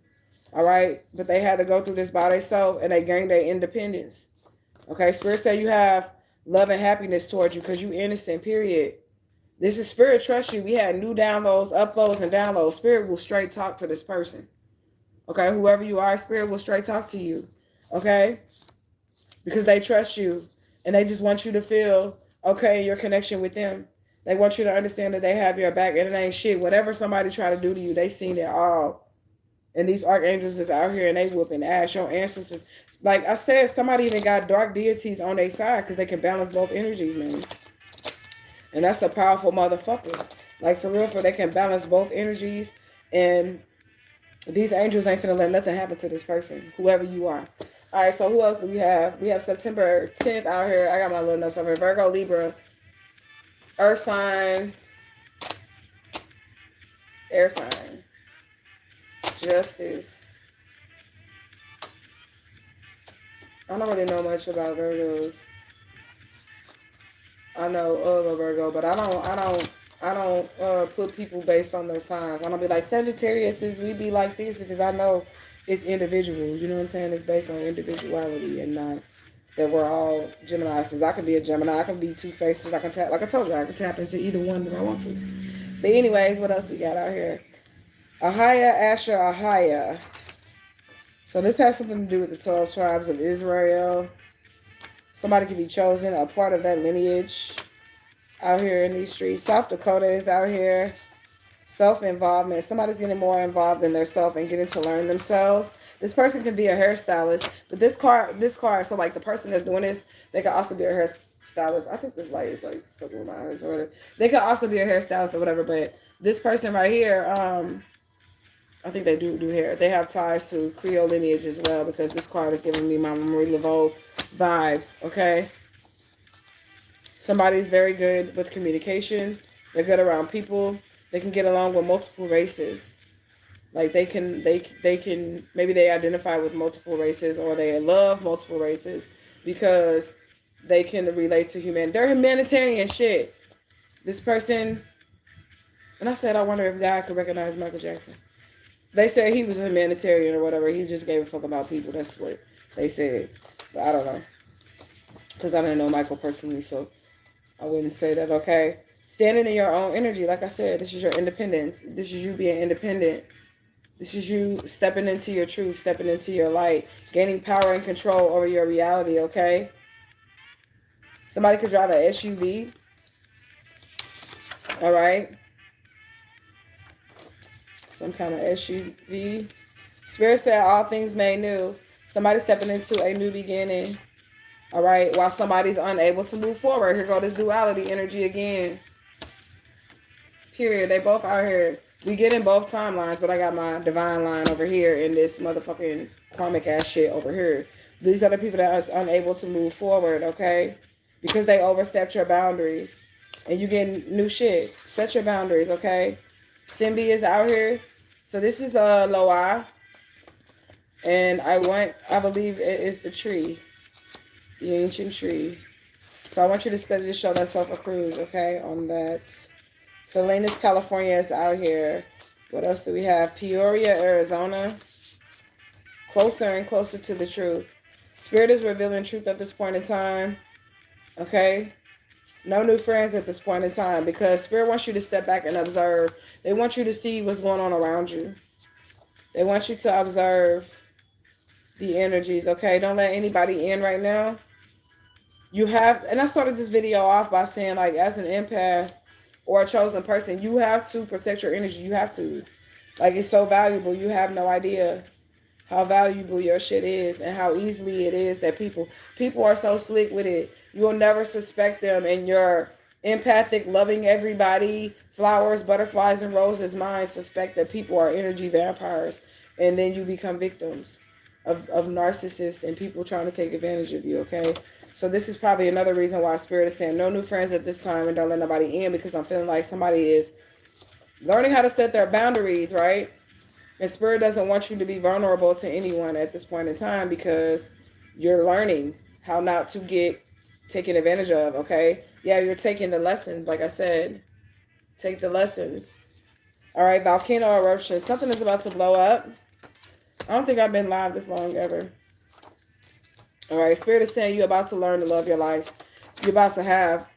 All right? But they had to go through this by themselves, and they gained their independence. Okay? Spirit said you have love and happiness towards you because you innocent, period. This is Spirit trust you. We had new downloads, uploads, and downloads. Spirit will straight talk to this person. Okay? Whoever you are, Spirit will straight talk to you. Okay? Because they trust you. And they just want you to feel okay in your connection with them. They want you to understand that they have your back and it ain't shit. Whatever somebody try to do to you, they seen it all. And these archangels is out here and they whooping ass. Your ancestors, like I said, somebody even got dark deities on their side because they can balance both energies, man. And that's a powerful motherfucker. Like for real, they can balance both energies. And these angels ain't finna let nothing happen to this person, whoever you are. All right, so who else do we have? We have September 10th out here. I got my little notes over here. Virgo, Libra, Earth sign, air sign, Justice. I don't really know much about Virgos. I know of a Virgo, but I don't put people based on their signs. I don't be like Sagittarius we be like this because I know it's individual. You know what I'm saying? It's based on individuality and not that we're all Geminis. Because I can be a Gemini. I can be two faces. I can tap, like I told you, I can tap into either one that I want to. But anyways, what else we got out here? Ahaya, Asha, Ahaya. So this has something to do with the 12 tribes of Israel. Somebody could be chosen, a part of that lineage out here in these streets. South Dakota is out here. Self-involvement. Somebody's getting more involved in their self and getting to learn themselves. This person can be a hairstylist, but this card, so like the person that's doing this, they could also be a hairstylist. I think this light is like fucking with my eyes or whatever. They could also be a hairstylist or whatever, but this person right here, I think they do hair. They have ties to Creole lineage as well because this card is giving me my Marie Laveau vibes, okay? Somebody's very good with communication. They're good around people. They can get along with multiple races. Like they can, maybe they identify with multiple races or they love multiple races because they can relate to humanity. They're humanitarian shit. This person, and I said, I wonder if God could recognize Michael Jackson. They said he was a humanitarian or whatever. He just gave a fuck about people. That's what they said. But I don't know. Because I didn't know Michael personally, so I wouldn't say that, okay? Standing in your own energy, like I said, this is your independence. This is you being independent. This is you stepping into your truth, stepping into your light, gaining power and control over your reality, okay? Somebody could drive an SUV. All right? Some kind of SUV. Spirit said all things made new. Somebody stepping into a new beginning. All right? While somebody's unable to move forward. Here go this duality energy again. Period. They both out here. We get in both timelines, but I got my divine line over here in this motherfucking karmic ass shit over here. These are the people that are unable to move forward, okay? Because they overstepped your boundaries. And you get new shit. Set your boundaries, okay? Simbi is out here. So this is Loa. And I believe it is the tree. The ancient tree. So I want you to study to show thyself a cruise, okay? On that. Salinas, California is out here. What else do we have? Peoria, Arizona. Closer and closer to the truth. Spirit is revealing truth at this point in time. Okay? No new friends at this point in time because Spirit wants you to step back and observe. They want you to see what's going on around you. They want you to observe the energies, okay? Don't let anybody in right now. You have, and I started this video off by saying, like, as an empath or a chosen person, you have to protect your energy. You have to. Like, it's so valuable. You have no idea how valuable your shit is and how easily it is that people are so slick with it. You'll never suspect them in your empathic, loving everybody, flowers, butterflies, and roses mind suspect that people are energy vampires. And then you become victims of narcissists and people trying to take advantage of you, okay? So this is probably another reason why Spirit is saying no new friends at this time and don't let nobody in, because I'm feeling like somebody is learning how to set their boundaries, right? And Spirit doesn't want you to be vulnerable to anyone at this point in time because you're learning how not to get taken advantage of, okay? Yeah, you're taking the lessons, like I said. Take the lessons. All right, volcano eruption. Something is about to blow up. I don't think I've been live this long ever. All right, Spirit is saying you're about to learn to love your life. You're about to have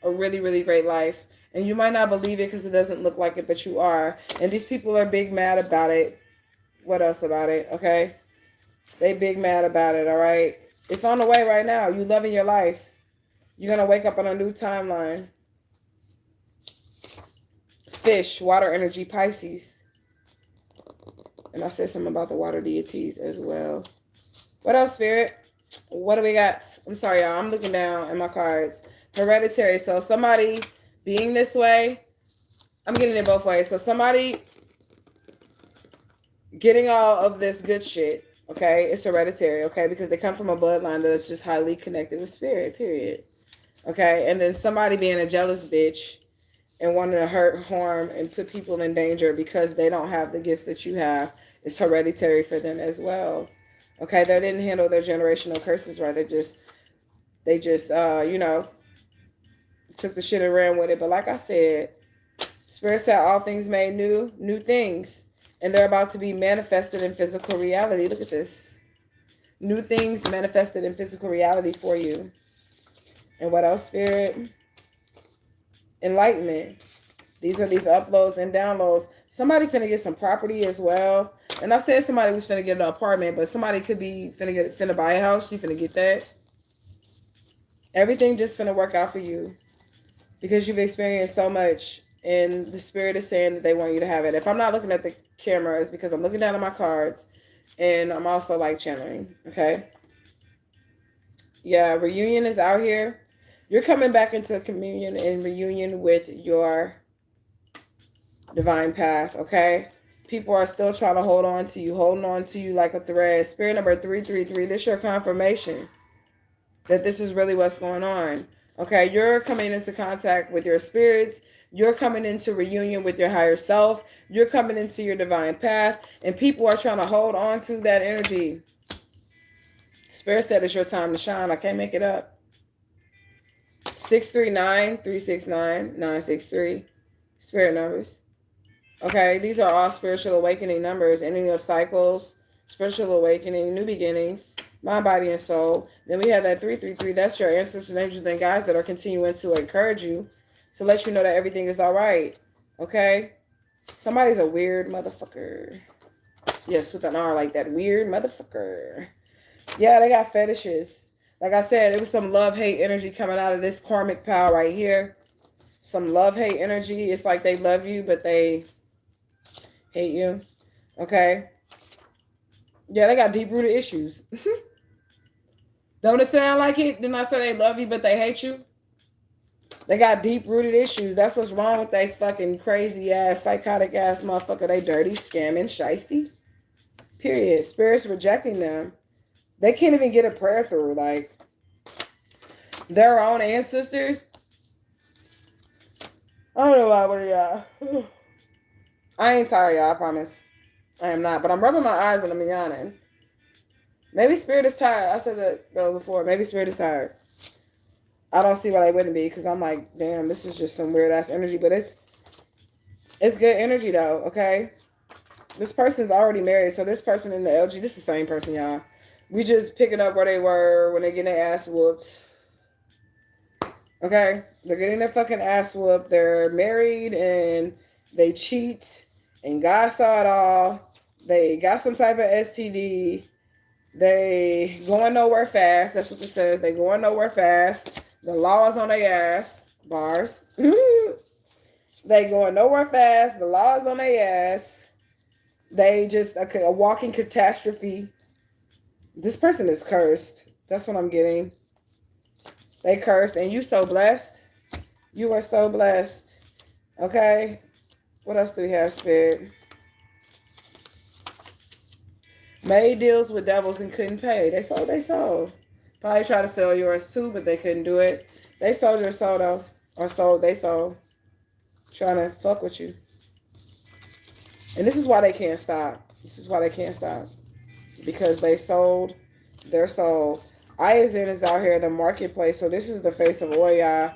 a really, really great life. And you might not believe it because it doesn't look like it, but you are. And these people are big mad about it. What else about it? Okay. They big mad about it, all right? It's on the way right now. You loving your life. You're going to wake up on a new timeline. Fish, water energy, Pisces. And I said something about the water deities as well. What else, Spirit? What do we got? I'm sorry, y'all. I'm looking down at my cards. Hereditary. So somebody being this way, I'm getting it both ways. So somebody getting all of this good shit, okay, it's hereditary, okay, because they come from a bloodline that is just highly connected with spirit, period. Okay, and then somebody being a jealous bitch and wanting to hurt, harm, and put people in danger because they don't have the gifts that you have is hereditary for them as well. Okay, they didn't handle their generational curses right. They just took the shit and ran with it. But like I said, Spirit said all things made new things. And they're about to be manifested in physical reality. Look at this. New things manifested in physical reality for you. And what else, Spirit? Enlightenment. These are these uploads and downloads. Somebody finna get some property as well. And I said somebody was finna get an apartment, but somebody could be finna buy a house. You finna get that. Everything just finna work out for you because you've experienced so much, and the Spirit is saying that they want you to have it. If I'm not looking at the camera, it's because I'm looking down at my cards, and I'm also like channeling. Okay. Yeah, reunion is out here. You're coming back into communion and reunion with your divine path. Okay. People are still trying to hold on to you, holding on to you like a thread. Spirit number 333, this is your confirmation that this is really what's going on. Okay, you're coming into contact with your spirits. You're coming into reunion with your higher self. You're coming into your divine path. And people are trying to hold on to that energy. Spirit said it's your time to shine. I can't make it up. 639-369-963. Spirit numbers. Okay, these are all spiritual awakening numbers. Ending of cycles, spiritual awakening, new beginnings, mind, body, and soul. Then we have that 333. That's your ancestors, angels, and guides that are continuing to encourage you to let you know that everything is all right. Okay? Somebody's a weird motherfucker. Yes, with an R, like that. Weird motherfucker. Yeah, they got fetishes. Like I said, it was some love-hate energy coming out of this karmic pile right here. Some love-hate energy. It's like they love you, but they hate you. Okay? Yeah, they got deep-rooted issues. Don't it sound like it? Didn't I say they love you, but they hate you? They got deep-rooted issues. That's what's wrong with they fucking crazy-ass, psychotic-ass motherfucker. They dirty, scamming, shiesty. Period. Spirit's rejecting them. They can't even get a prayer through. Like, their own ancestors. I don't know why, what are y'all? I ain't tired, y'all, I promise. I am not. But I'm rubbing my eyes and I'm yawning. Maybe Spirit is tired. I said that though before. Maybe Spirit is tired. I don't see why they wouldn't be, because I'm like, damn, this is just some weird ass energy. But it's good energy though, okay? This person's already married, so this person in the LG, this is the same person, y'all. We just picking up where they were when they getting their ass whooped. Okay? They're getting their fucking ass whooped. They're married and they cheat. And God saw it all. They got some type of STD. They going nowhere fast. That's what it says. They going nowhere fast. The law is on their ass. Bars. They going nowhere fast. The law is on their ass. They just a walking catastrophe. This person is cursed. That's what I'm getting. They cursed. And you so blessed. You are so blessed. Okay? What else do we have, Spirit? Made deals with devils and couldn't pay. They sold their soul. Probably tried to sell yours too, but they couldn't do it. They sold your soul though. Or sold they soul. Trying to fuck with you. And this is why they can't stop. This is why they can't stop. Because they sold their soul. Ayazin is out here in the marketplace. So this is the face of Oya.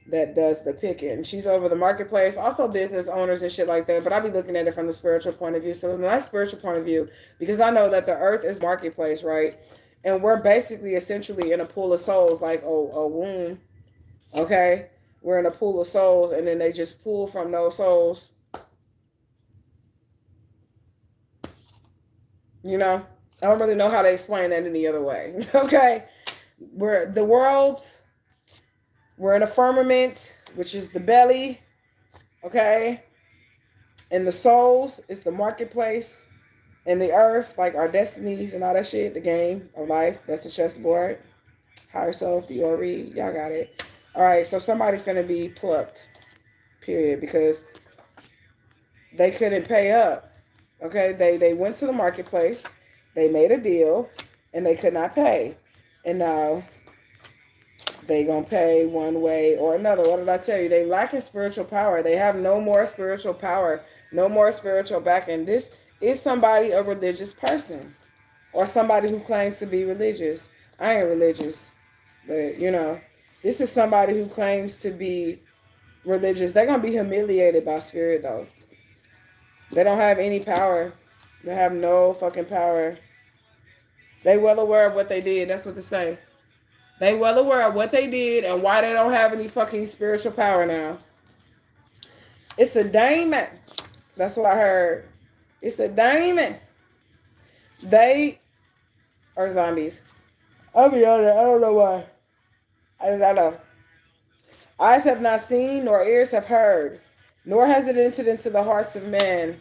that does the picking. She's over the marketplace, also business owners and shit like that. But I be looking at it from the spiritual point of view. So my spiritual point of view, because I know that the earth is marketplace, right? And we're basically essentially in a pool of souls, like a womb. Okay, we're in a pool of souls, and then they just pull from those souls. You know, I don't really know how to explain that any other way. Okay, we're the world. We're in a firmament, which is the belly. Okay, and the souls is the marketplace, and the earth, like our destinies and all that shit. The game of life. That's the chessboard. Higher self, the Ori. Y'all got it. All right, so somebody finna be plucked. Period, because they couldn't pay up. Okay, they went to the marketplace, they made a deal, and they could not pay. And now they gonna pay one way or another. What did I tell you? They lacking spiritual power. They have no more spiritual power, no more spiritual backing. This is somebody, a religious person, or somebody who claims to be religious. I ain't religious, but you know, this is somebody who claims to be religious. They're gonna be humiliated by spirit though. They don't have any power. They have no fucking power. They well aware of what they did. That's what they say. They well aware of what they did and why they don't have any fucking spiritual power now. It's a demon. That's what I heard. It's a demon. They are zombies. I'll be honest. I don't know why. I don't know. Eyes have not seen, nor ears have heard, nor has it entered into the hearts of men.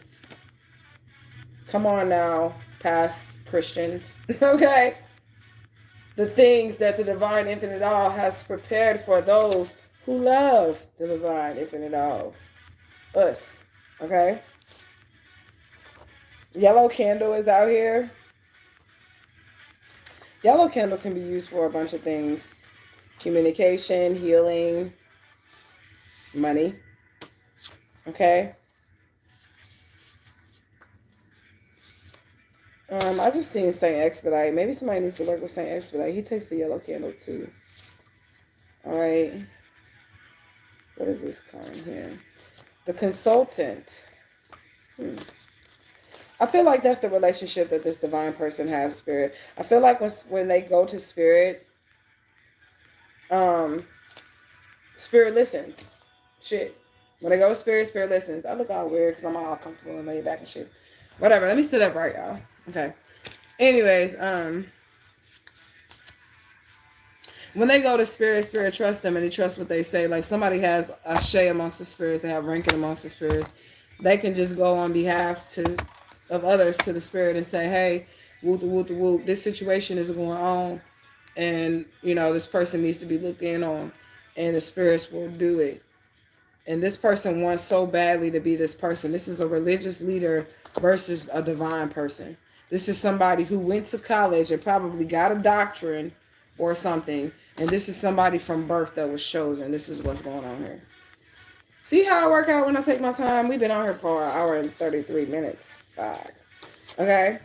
Come on now, past Christians. Okay? The things that the divine infinite all has prepared for those who love the divine infinite all. Us. Okay? Yellow candle is out here. Yellow candle can be used for a bunch of things. Communication, healing, money. Okay? I just seen Saint Expedite. Maybe somebody needs to work with Saint Expedite. He takes the yellow candle too. All right. What is this card here? The consultant. I feel like that's the relationship that this divine person has with spirit. I feel like when they go to spirit, spirit listens. Shit. When they go to spirit, spirit listens. I look all weird because I'm all comfortable and laid back and shit. Whatever. Let me sit up right, y'all. Okay. Anyways, when they go to spirit, spirit trusts them and he trusts what they say. Like somebody has Asha amongst the spirits, they have ranking amongst the spirits. They can just go on behalf of others to the spirit and say, hey, whoop, whoop, whoop, this situation is going on. And, you know, this person needs to be looked in on. And the spirits will do it. And this person wants so badly to be this person. This is a religious leader versus a divine person. This is somebody who went to college and probably got a doctrine or something. And this is somebody from birth that was chosen. This is what's going on here. See how I work out when I take my time? We've been on here for an hour and 33 minutes. Fuck. Okay?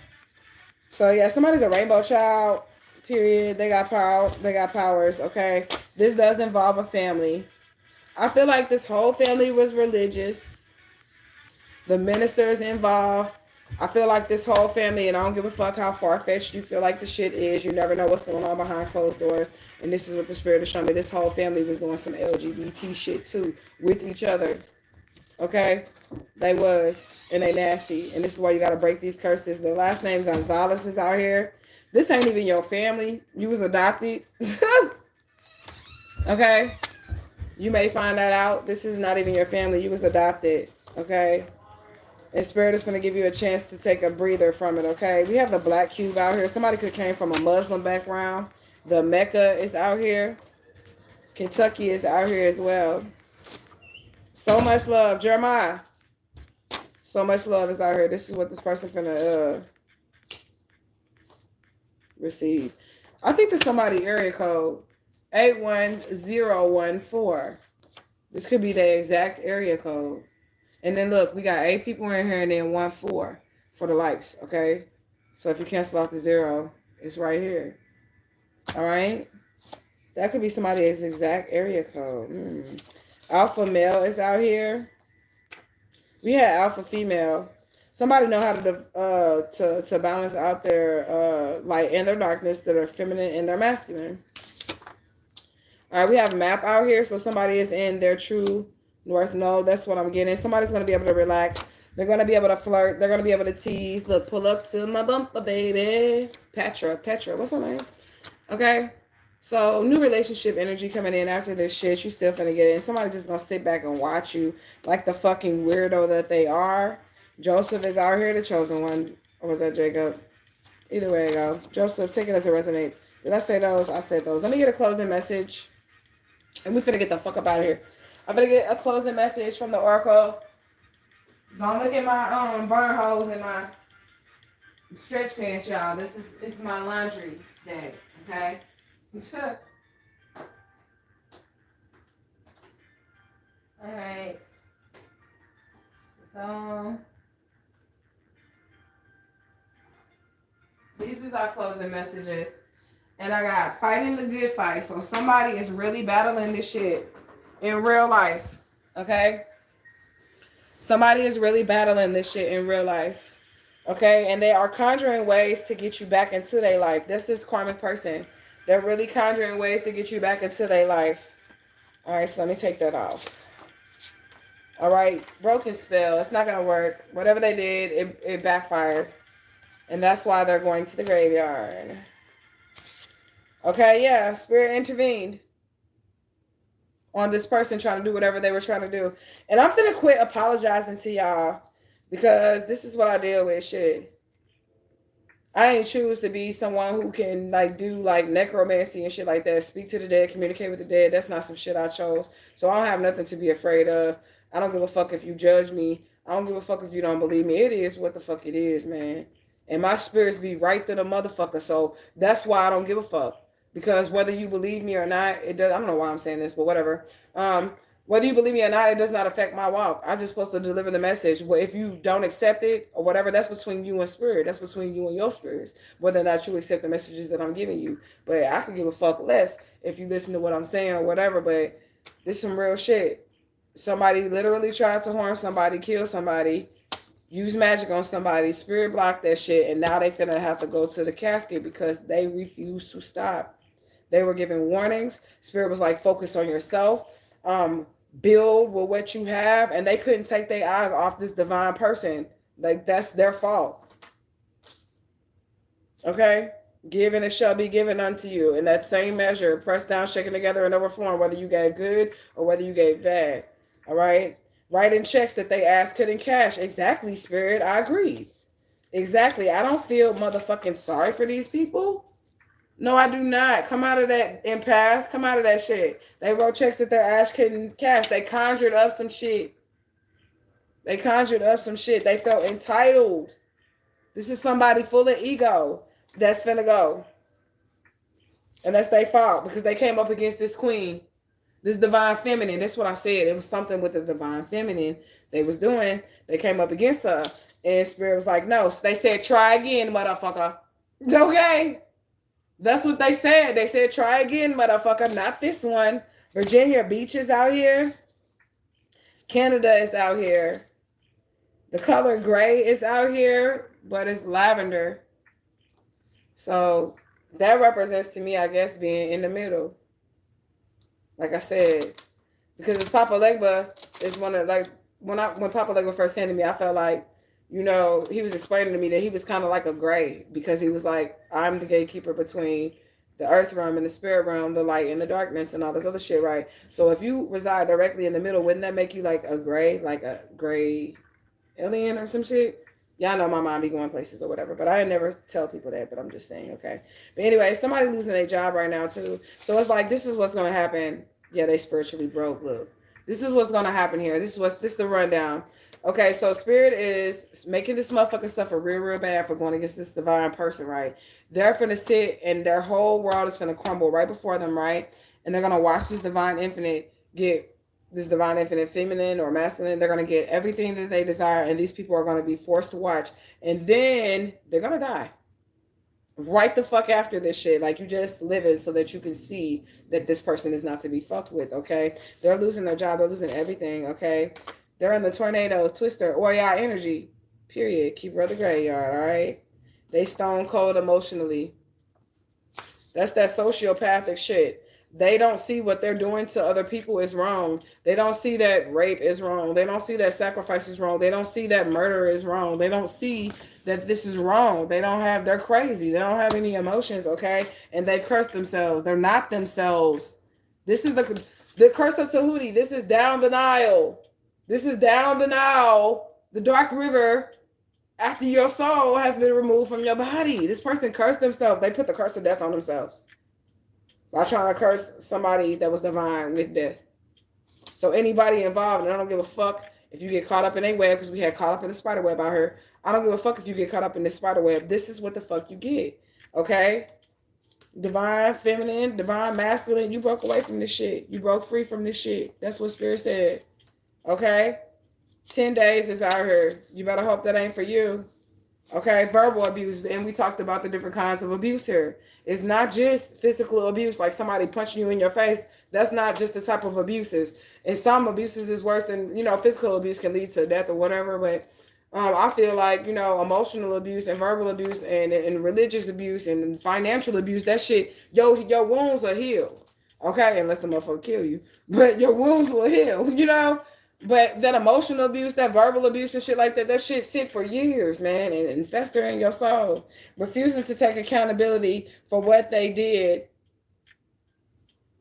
So, yeah, somebody's a rainbow child. Period. They got power. They got powers. Okay? This does involve a family. I feel like this whole family was religious. The ministers involved. I feel like this whole family, and I don't give a fuck how far-fetched you feel like the shit is. You never know what's going on behind closed doors. And this is what the spirit is showing me. This whole family was doing some LGBT shit too with each other. Okay? They was. And they nasty. And this is why you got to break these curses. The last name Gonzalez is out here. This ain't even your family. You was adopted. Okay? You may find that out. This is not even your family. You was adopted. Okay? And spirit is going to give you a chance to take a breather from it, okay? We have the black cube out here. Somebody could have came from a Muslim background. The Mecca is out here. Kentucky is out here as well. So much love. Jeremiah. So much love is out here. This is what this person finna receive. I think there's somebody area code 81014. This could be the exact area code. And then look, we got 8 people in here and then 14 for the likes, okay? So if you cancel out the 0, it's right here. All right? That could be somebody's exact area code. Alpha male is out here. We had alpha female. Somebody know how to balance out their light and their darkness, that are feminine and their masculine. All right, we have map out here, so somebody is in their true north node. That's what I'm getting. Somebody's gonna be able to relax. They're gonna be able to flirt. They're gonna be able to tease. Look, pull up to my bumper, baby. Petra, what's her name? Okay. So, new relationship energy coming in after this shit. You still finna get it. And somebody just gonna sit back and watch you like the fucking weirdo that they are. Joseph is out here, the chosen one. Or was that Jacob? Either way I go. Joseph, take it as it resonates. Did I say those? I said those. Let me get a closing message. And we finna get the fuck up out of here. I'm finna get a closing message from the Oracle. Don't look at my burn holes in my stretch pants, y'all. This is my laundry day, okay? Alright. So these is our closing messages. And I got fighting the good fight. So somebody is really battling this shit in real life. Okay? Somebody is really battling this shit in real life. Okay? And they are conjuring ways to get you back into their life. This is karmic person. They're really conjuring ways to get you back into their life. All right, so let me take that off. All right, broken spell. It's not going to work. Whatever they did, it backfired. And that's why they're going to the graveyard. Okay, yeah, spirit intervened on this person trying to do whatever they were trying to do. And I'm going to quit apologizing to y'all because this is what I deal with, shit. I ain't choose to be someone who can like do like necromancy and shit like that. Speak to the dead, communicate with the dead. That's not some shit I chose. So I don't have nothing to be afraid of. I don't give a fuck if you judge me. I don't give a fuck if you don't believe me. It is what the fuck it is, man. And my spirits be right to the motherfucker. So that's why I don't give a fuck. Because whether you believe me or not, it does. I don't know why I'm saying this, but whatever. Whether you believe me or not, it does not affect my walk. I'm just supposed to deliver the message. Well, if you don't accept it or whatever, that's between you and spirit. That's between you and your spirits. Whether or not you accept the messages that I'm giving you. But I could give a fuck less if you listen to what I'm saying or whatever. But this is some real shit. Somebody literally tried to harm somebody, kill somebody, use magic on somebody. Spirit blocked that shit. And now they finna have to go to the casket because they refuse to stop. They were given warnings. Spirit was like, focus on yourself. Build with what you have, and they couldn't take their eyes off this divine person. Like, that's their fault. Okay? Give and it shall be given unto you. In that same measure, pressed down, shaken together, and overflowing, whether you gave good or whether you gave bad. All right? Writing checks that they asked couldn't cash. Exactly, Spirit. I agree. Exactly. I don't feel motherfucking sorry for these people. No, I do not. Come out of that empath. Come out of that shit. They wrote checks that their ass couldn't cash. They conjured up some shit. They felt entitled. This is somebody full of ego that's finna go. And that's their fault because they came up against this queen. This divine feminine. That's what I said. It was something with the divine feminine they was doing. They came up against her. And Spirit was like, no. So they said, try again, motherfucker. Okay. That's what they said. They said, try again, motherfucker. Not this one. Virginia Beach is out here. Canada is out here. The color gray is out here, but it's lavender. So that represents to me, I guess, being in the middle. Like I said. Because if Papa Legba is one of, like, when Papa Legba first came to me, I felt like, you know, he was explaining to me that he was kind of like a gray because he was like, I'm the gatekeeper between the earth realm and the spirit realm, the light and the darkness and all this other shit, right? So if you reside directly in the middle, wouldn't that make you like a gray alien or some shit? Y'all know my mom be going places or whatever, but I never tell people that, but I'm just saying, okay? But anyway, somebody losing their job right now too. So it's like, this is what's going to happen. Yeah, they spiritually broke, look. This is what's going to happen here. This is the rundown. Okay, so Spirit is making this motherfucker suffer real bad for going against this divine person, right? They're finna sit and their whole world is finna crumble right before them, right? And they're gonna watch this divine infinite get this divine infinite feminine or masculine. They're gonna get everything that they desire, and these people are gonna be forced to watch. And then they're gonna die. right the fuck after this shit. Like, you just living so that you can see that this person is not to be fucked with, okay? They're losing their job. They're losing everything, okay? They're in the tornado, twister, or y'all energy, period. Keep brother graveyard, all right? They stone cold emotionally. That's that sociopathic shit. They don't see what they're doing to other people is wrong. They don't see that rape is wrong. They don't see that sacrifice is wrong. They don't see that murder is wrong. They don't see that this is wrong. They're crazy. They don't have any emotions, okay? And they've cursed themselves. They're not themselves. This is the curse of Tahuti. This is down the Nile. This is down the Nile, the dark river, after your soul has been removed from your body. This person cursed themselves. They put the curse of death on themselves by trying to curse somebody that was divine with death. So anybody involved, and I don't give a fuck if you get caught up in a web, because we had caught up in the spider web out here. I don't give a fuck if you get caught up in this spider web. This is what the fuck you get, okay? Divine feminine, divine masculine, you broke away from this shit. You broke free from this shit. That's what Spirit said, okay? 10 days is out here. You better hope that ain't for you. Okay, verbal abuse. And we talked about the different kinds of abuse here. It's not just physical abuse, like somebody punching you in your face. That's not just the type of abuses. And some abuses is worse than, physical abuse can lead to death or whatever. But I feel like, emotional abuse and verbal abuse and religious abuse and financial abuse, that shit, your wounds will heal. Okay, unless the motherfucker kill you. But your wounds will heal, But that emotional abuse, that verbal abuse and shit like that shit sit for years, man, and fester in your soul. Refusing to take accountability for what they did.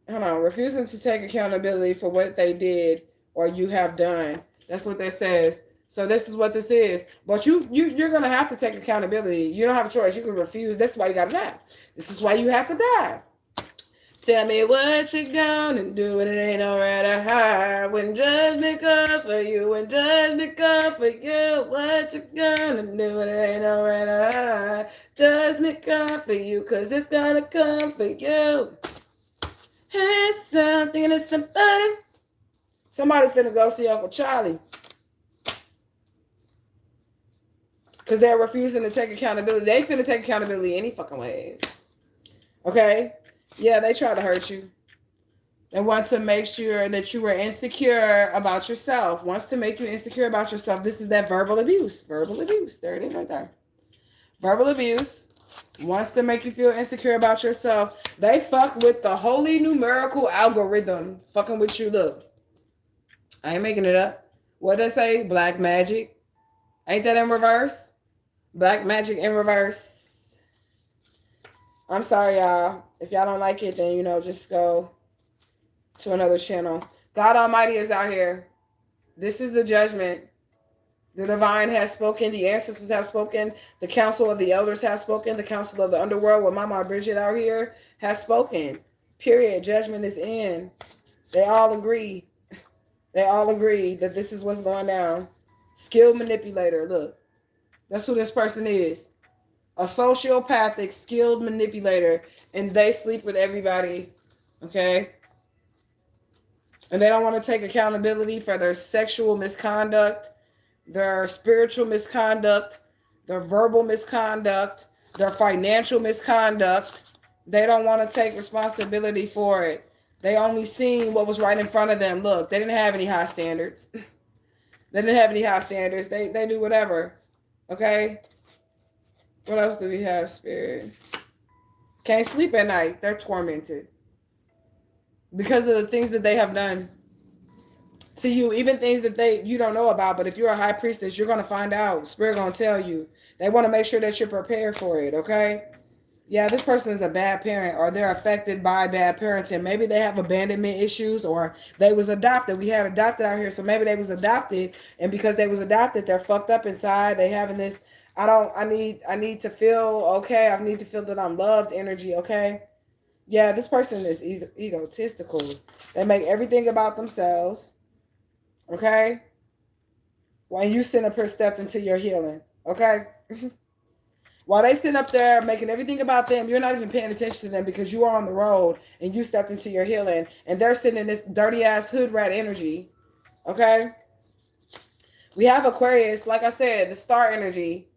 Refusing to take accountability for what they did or you have done. That's what that says. So this is what this is. But you're going to have to take accountability. You don't have a choice. You can refuse. That's why you got to die. This is why you have to die. Tell me what you gonna do when it ain't alright to hide. When judgment comes for you, what you gonna do when it ain't alright to hide. Judgment come for you, cause it's gonna come for you. Hey, something to somebody. Somebody finna go see Uncle Charlie. Cause they're refusing to take accountability. They finna take accountability any fucking ways. Okay? Yeah, they try to hurt you. They want to make sure that you are insecure about yourself. Wants to make you insecure about yourself. This is that verbal abuse. Verbal abuse. There it is right there. Verbal abuse. Wants to make you feel insecure about yourself. They fuck with the holy numerical algorithm. Fucking with you. Look. I ain't making it up. What they say? Black magic. Ain't that in reverse? Black magic in reverse. I'm sorry, y'all. If y'all don't like it, then, just go to another channel. God Almighty is out here. This is the judgment. The divine has spoken. The ancestors have spoken. The council of the elders has spoken. The council of the underworld with Momma Bridget out here has spoken. Period. Judgment is in. They all agree. They all agree that this is what's going down. Skilled manipulator. Look. That's who this person is. A sociopathic, skilled manipulator, and they sleep with everybody, okay? And they don't want to take accountability for their sexual misconduct, their spiritual misconduct, their verbal misconduct, their financial misconduct. They don't want to take responsibility for it. They only seen what was right in front of them. Look, they didn't have any high standards. They didn't have any high standards. They do whatever, okay? What else do we have, Spirit? Can't sleep at night. They're tormented because of the things that they have done to you, even things that you don't know about. But if you're a high priestess, you're going to find out. Spirit going to tell you. They want to make sure that you're prepared for it, okay? Yeah, this person is a bad parent, or they're affected by bad parenting. Maybe they have abandonment issues, or they was adopted. We had adopted out here, so maybe they was adopted, and because they was adopted, they're fucked up inside. They having this, I need to feel okay. I need to feel that I'm loved energy, okay? Yeah, this person is egotistical. They make everything about themselves, okay? When you sit up here stepped into your healing, okay? While they sit up there making everything about them, you're not even paying attention to them because you are on the road and you stepped into your healing, and they're sitting in this dirty ass hood rat energy, okay? We have Aquarius, like I said, the star energy.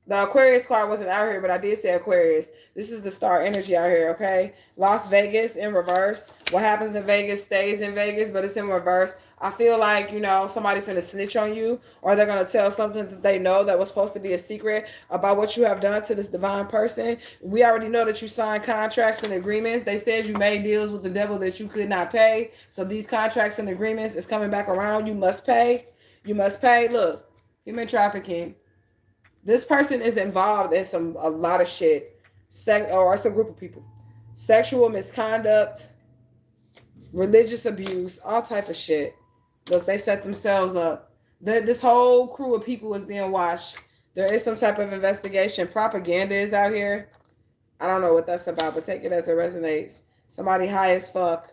The Aquarius card wasn't out here, but I did say Aquarius. This is the star energy out here, okay? Las Vegas in reverse. What happens in Vegas stays in Vegas, but it's in reverse. I feel like, you know, somebody finna snitch on you, or they're going to tell something that they know that was supposed to be a secret about what you have done to this divine person. We already know that you signed contracts and agreements. They said you made deals with the devil that you could not pay. So these contracts and agreements is coming back around. You must pay. You must pay. Look, human trafficking. This person is involved in a lot of shit. Or it's a group of people. Sexual misconduct, religious abuse, all type of shit. Look, they set themselves up. This whole crew of people is being watched. There is some type of investigation. Propaganda is out here. I don't know what that's about, but take it as it resonates. Somebody high as fuck.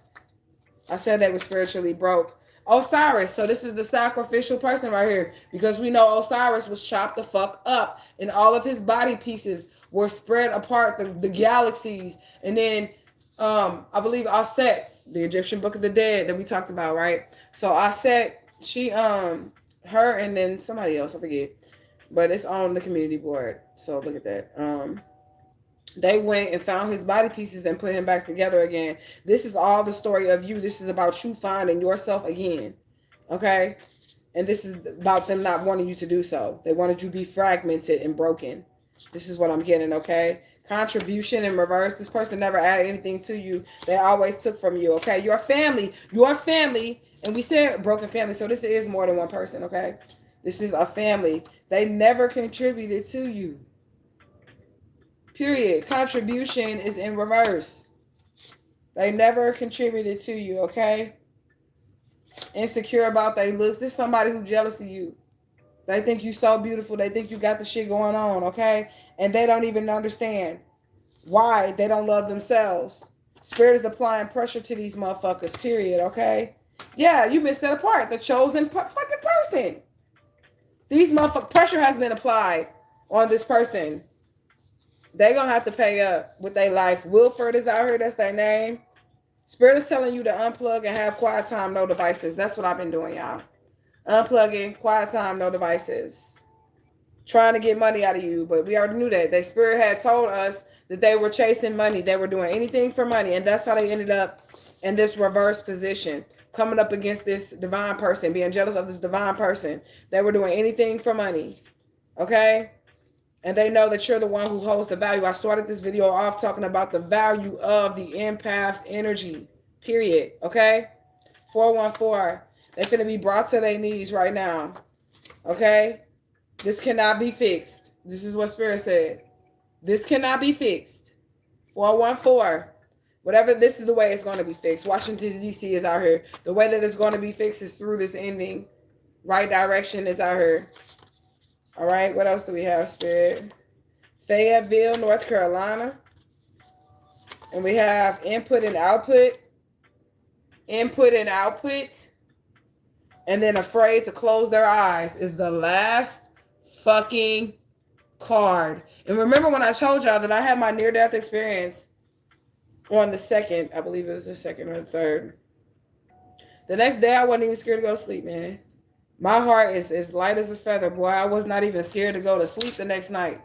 I said they were spiritually broke. Osiris. So this is the sacrificial person right here. Because we know Osiris was chopped the fuck up. And all of his body pieces were spread apart the galaxies. And then I believe Aset, the Egyptian Book of the Dead that we talked about, right? So Aset, she her and then somebody else, I forget. But it's on the community board. So look at that. They went and found his body pieces and put him back together again. This is all the story of you. This is about you finding yourself again. Okay? And this is about them not wanting you to do so. They wanted you to be fragmented and broken. This is what I'm getting, okay? Contribution in reverse. This person never added anything to you. They always took from you, okay? Your family. And we said broken family, so this is more than one person, okay? This is a family. They never contributed to you. Period. Contribution is in reverse. They never contributed to you, okay? Insecure about their looks. This is somebody who's jealous of you. They think you so beautiful. They think you got the shit going on, okay? And they don't even understand why they don't love themselves. Spirit is applying pressure to these motherfuckers, period, okay? Yeah, you've been set apart. The chosen fucking person. These motherfuckers, pressure has been applied on this person. They're going to have to pay up with their life. Wilford is out here. That's their name. Spirit is telling you to unplug and have quiet time, no devices. That's what I've been doing, y'all. Unplugging, quiet time, no devices. Trying to get money out of you, but we already knew that. The Spirit had told us that they were chasing money. They were doing anything for money, and that's how they ended up in this reverse position, coming up against this divine person, being jealous of this divine person. They were doing anything for money, okay? And they know that you're the one who holds the value. I started this video off talking about the value of the empath's energy, period, okay? 414. They're going to be brought to their knees right now. Okay? This cannot be fixed. This is what Spirit said. This cannot be fixed. 414. Whatever, this is the way it's going to be fixed. Washington, D.C. is out here. The way that it's going to be fixed is through this ending. Right direction is out here. All right? What else do we have, Spirit? Fayetteville, North Carolina. And we have input and output. Input and output. And then afraid to close their eyes is the last fucking card. And remember when I told y'all that I had my near-death experience on the 2nd. I believe it was the 2nd or the 3rd. The next day, I wasn't even scared to go to sleep, man. My heart is as light as a feather, boy. I was not even scared to go to sleep the next night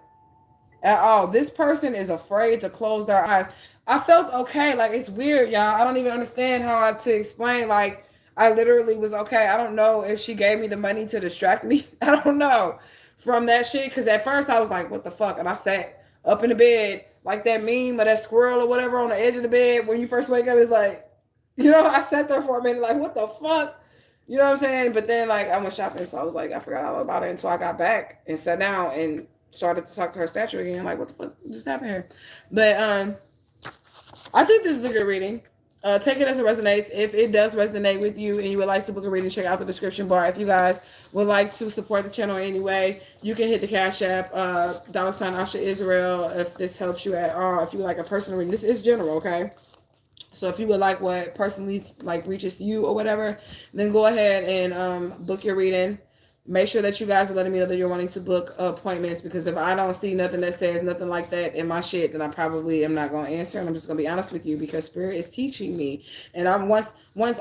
at all. This person is afraid to close their eyes. I felt okay. Like, it's weird, y'all. I don't even understand how to explain, like, I literally was okay. I don't know if she gave me the money to distract me. I don't know from that shit. Because at first I was like, what the fuck? And I sat up in the bed like that meme of that squirrel or whatever on the edge of the bed. When you first wake up, it's like, you know, I sat there for a minute like, what the fuck? You know what I'm saying? But then like I went shopping. So I was like, I forgot all about it until I got back and sat down and started to talk to her statue again. Like, what the fuck just happened here? But I think this is a good reading. Take it as it resonates. If it does resonate with you and you would like to book a reading, check out the description bar. If you guys would like to support the channel in any way, you can hit the Cash App, $ ASHAISreal, if this helps you at all. If you like a personal reading, this is general, okay? So if you would like what personally like reaches you or whatever, then go ahead and book your reading. Make sure that you guys are letting me know that you're wanting to book appointments, because if I don't see nothing that says nothing like that in my shit, then I probably am not going to answer. And I'm just going to be honest with you, because Spirit is teaching me. And I'm once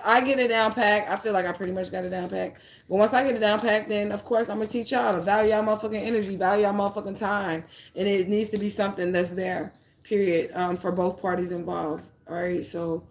I get it down packed, I feel like I pretty much got it down packed. But once I get it down packed, then of course I'm going to teach y'all to value y'all motherfucking energy, value y'all motherfucking time. And it needs to be something that's there, period, for both parties involved. All right. So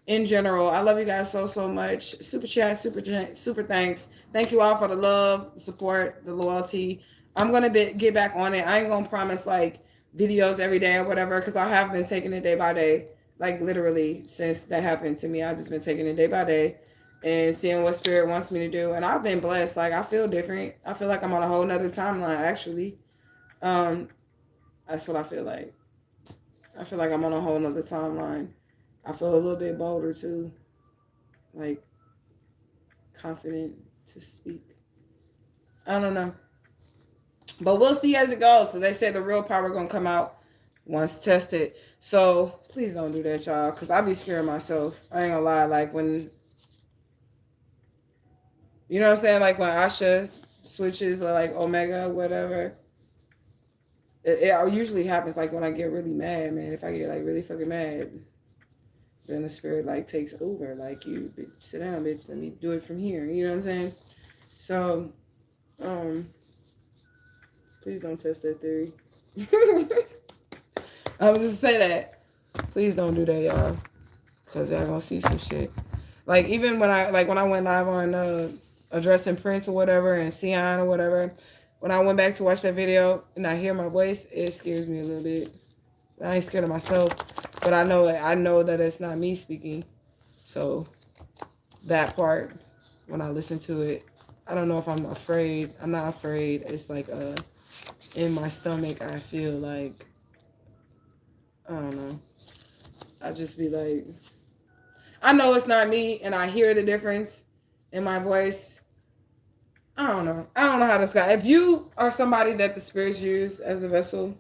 in general, I love you guys so much. Super chat, super thanks. Thank you all for the love, the support, the loyalty. I'm gonna get back on it. I ain't gonna promise like videos every day or whatever, because I have been taking it day by day. Like literally since that happened to me, I've just been taking it day by day and seeing what Spirit wants me to do. And I've been blessed. Like I feel different. I feel like I'm on a whole nother timeline actually. That's what I feel like. I feel like I'm on a whole nother timeline. I feel a little bit bolder too, like confident to speak. I don't know, but we'll see as it goes. So they say the real power gonna come out once tested. So please don't do that, y'all, because I be scared myself. I ain't gonna lie. Like when, you know what I'm saying, like when Asha switches or like Omega, whatever. It usually happens like when I get really mad, man. If I get like really fucking mad, then the Spirit like takes over. Like, you sit down, bitch. Let me do it from here. You know what I'm saying? So, please don't test that theory. I was just say that. Please don't do that, y'all, because y'all gonna see some shit. Like even when I went live on Addressing Prince or whatever and Sion or whatever, when I went back to watch that video and I hear my voice, it scares me a little bit. I ain't scared of myself, but I know that it's not me speaking. So that part, when I listen to it, I don't know if I'm afraid. I'm not afraid. It's like in my stomach, I feel like, I don't know. I just be like, I know it's not me, and I hear the difference in my voice. I don't know how to describe. If you are somebody that the spirits use as a vessel,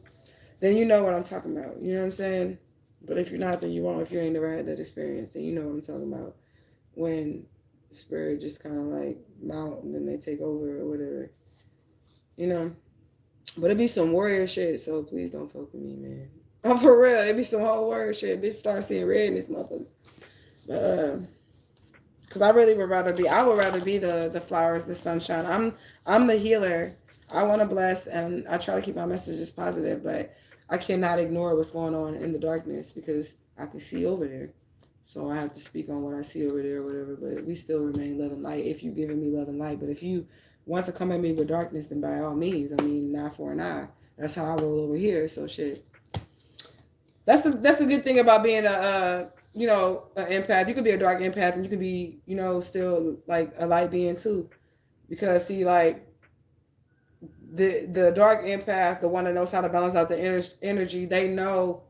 then you know what I'm talking about. You know what I'm saying? But if you're not, then you won't. If you ain't never had that experience, then you know what I'm talking about. When spirit just kind of like mount and then they take over or whatever. You know? But it be some warrior shit, so please don't fuck with me, man. I'm for real. It be some whole warrior shit. Bitch start seeing red in this motherfucker. But, because I would rather be the flowers, the sunshine. I'm the healer. I want to bless, and I try to keep my messages positive, but I cannot ignore what's going on in the darkness because I can see over there. So I have to speak on what I see over there or whatever, but we still remain love and light if you're giving me love and light. But if you want to come at me with darkness, then by all means, I mean, an eye for an eye. That's how I roll over here, so shit. That's the good thing about being an empath. You could be a dark empath and you could be, still like a light being too. Because see, like, the dark empath, the one that knows how to balance out the energy, they know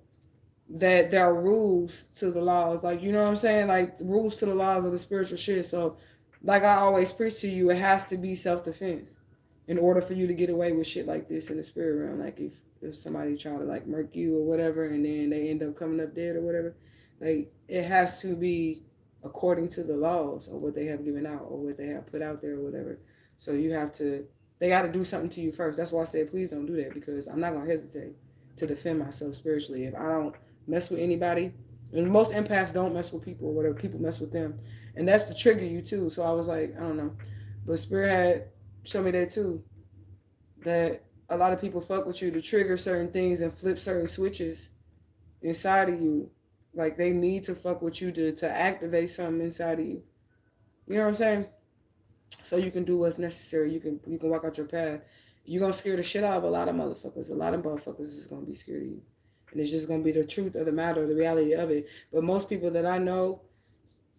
that there are rules to the laws. Like, you know what I'm saying? Like, rules to the laws of the spiritual shit. So, like I always preach to you, it has to be self-defense in order for you to get away with shit like this in the spirit realm. Like, if somebody try to, like, murk you or whatever, and then they end up coming up dead or whatever, like, it has to be according to the laws or what they have given out or what they have put out there or whatever. So they got to do something to you first. That's why I said, please don't do that, because I'm not going to hesitate to defend myself spiritually. If I don't mess with anybody, and most empaths don't mess with people or whatever, people mess with them. And that's to trigger you too. So I was like, I don't know. But Spirit had showed me that too. That a lot of people fuck with you to trigger certain things and flip certain switches inside of you. Like, they need to fuck with you to activate something inside of you. You know what I'm saying? So you can do what's necessary. You can walk out your path. You're going to scare the shit out of a lot of motherfuckers. A lot of motherfuckers is going to be scared of you. And it's just going to be the truth of the matter, the reality of it. But most people that I know,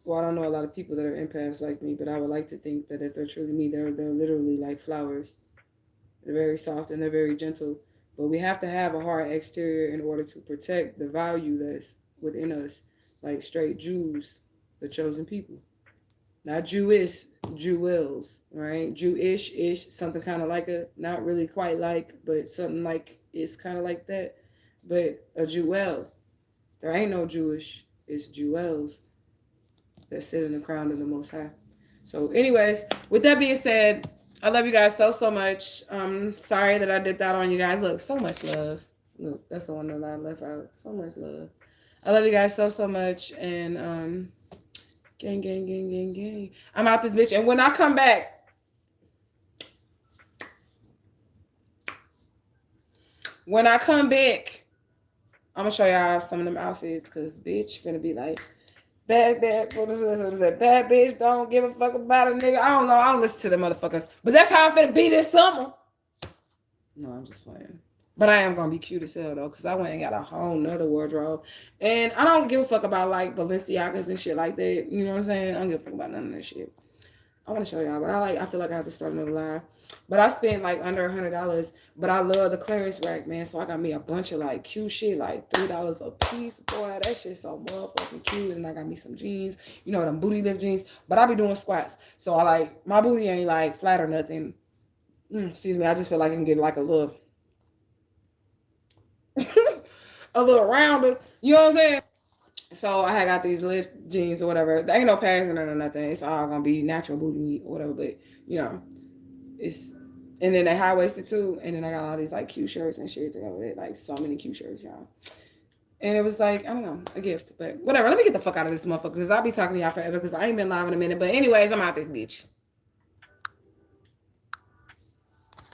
well, I don't know a lot of people that are empaths like me, but I would like to think that if they're truly me, they're literally like flowers. They're very soft and they're very gentle. But we have to have a hard exterior in order to protect the value that's within us, like straight Jews, the chosen people. Not Jewish, Jewels, right? Jewish-ish, something kind of like not really quite like, but something like, it's kind of like that. But a Jewel, there ain't no Jewish, it's Jewels that sit in the crown of the Most High. So anyways, with that being said, I love you guys so much. Sorry that I did that on you guys. Look, so much love. Look, that's the one that I left out. So much love. I love you guys so much. And gang. I'm out this bitch. And when I come back, I'm gonna show y'all some of them outfits, cause bitch finna be like, bad, what is that? Bad bitch don't give a fuck about a nigga. I don't know. I don't listen to them motherfuckers. But that's how I'm finna be this summer. No, I'm just playing. But I am gonna be cute as hell though, cause I went and got a whole nother wardrobe. And I don't give a fuck about like Balenciagas and shit like that. You know what I'm saying? I don't give a fuck about none of that shit. I want to show y'all, but I feel like I have to start another live. But I spent like under $100, but I love the clearance rack, man. So I got me a bunch of like cute shit, like $3 a piece. Boy, that shit's so motherfucking cute. And I got me some jeans, you know, them booty lift jeans. But I be doing squats, so I like, my booty ain't like flat or nothing. Excuse me, I just feel like I can get like a little, a little rounder. You know what I'm saying? So I had got these lift jeans or whatever. There ain't no pads in it or nothing. It's all gonna be natural booty meat or whatever. But you know, it's, and then they high waisted too. And then I got all these like cute shirts and shit to go with it. Like so many cute shirts, y'all. And it was like, I don't know, a gift. But whatever. Let me get the fuck out of this motherfucker, because I'll be talking to y'all forever, because I ain't been live in a minute. But anyways, I'm out this bitch.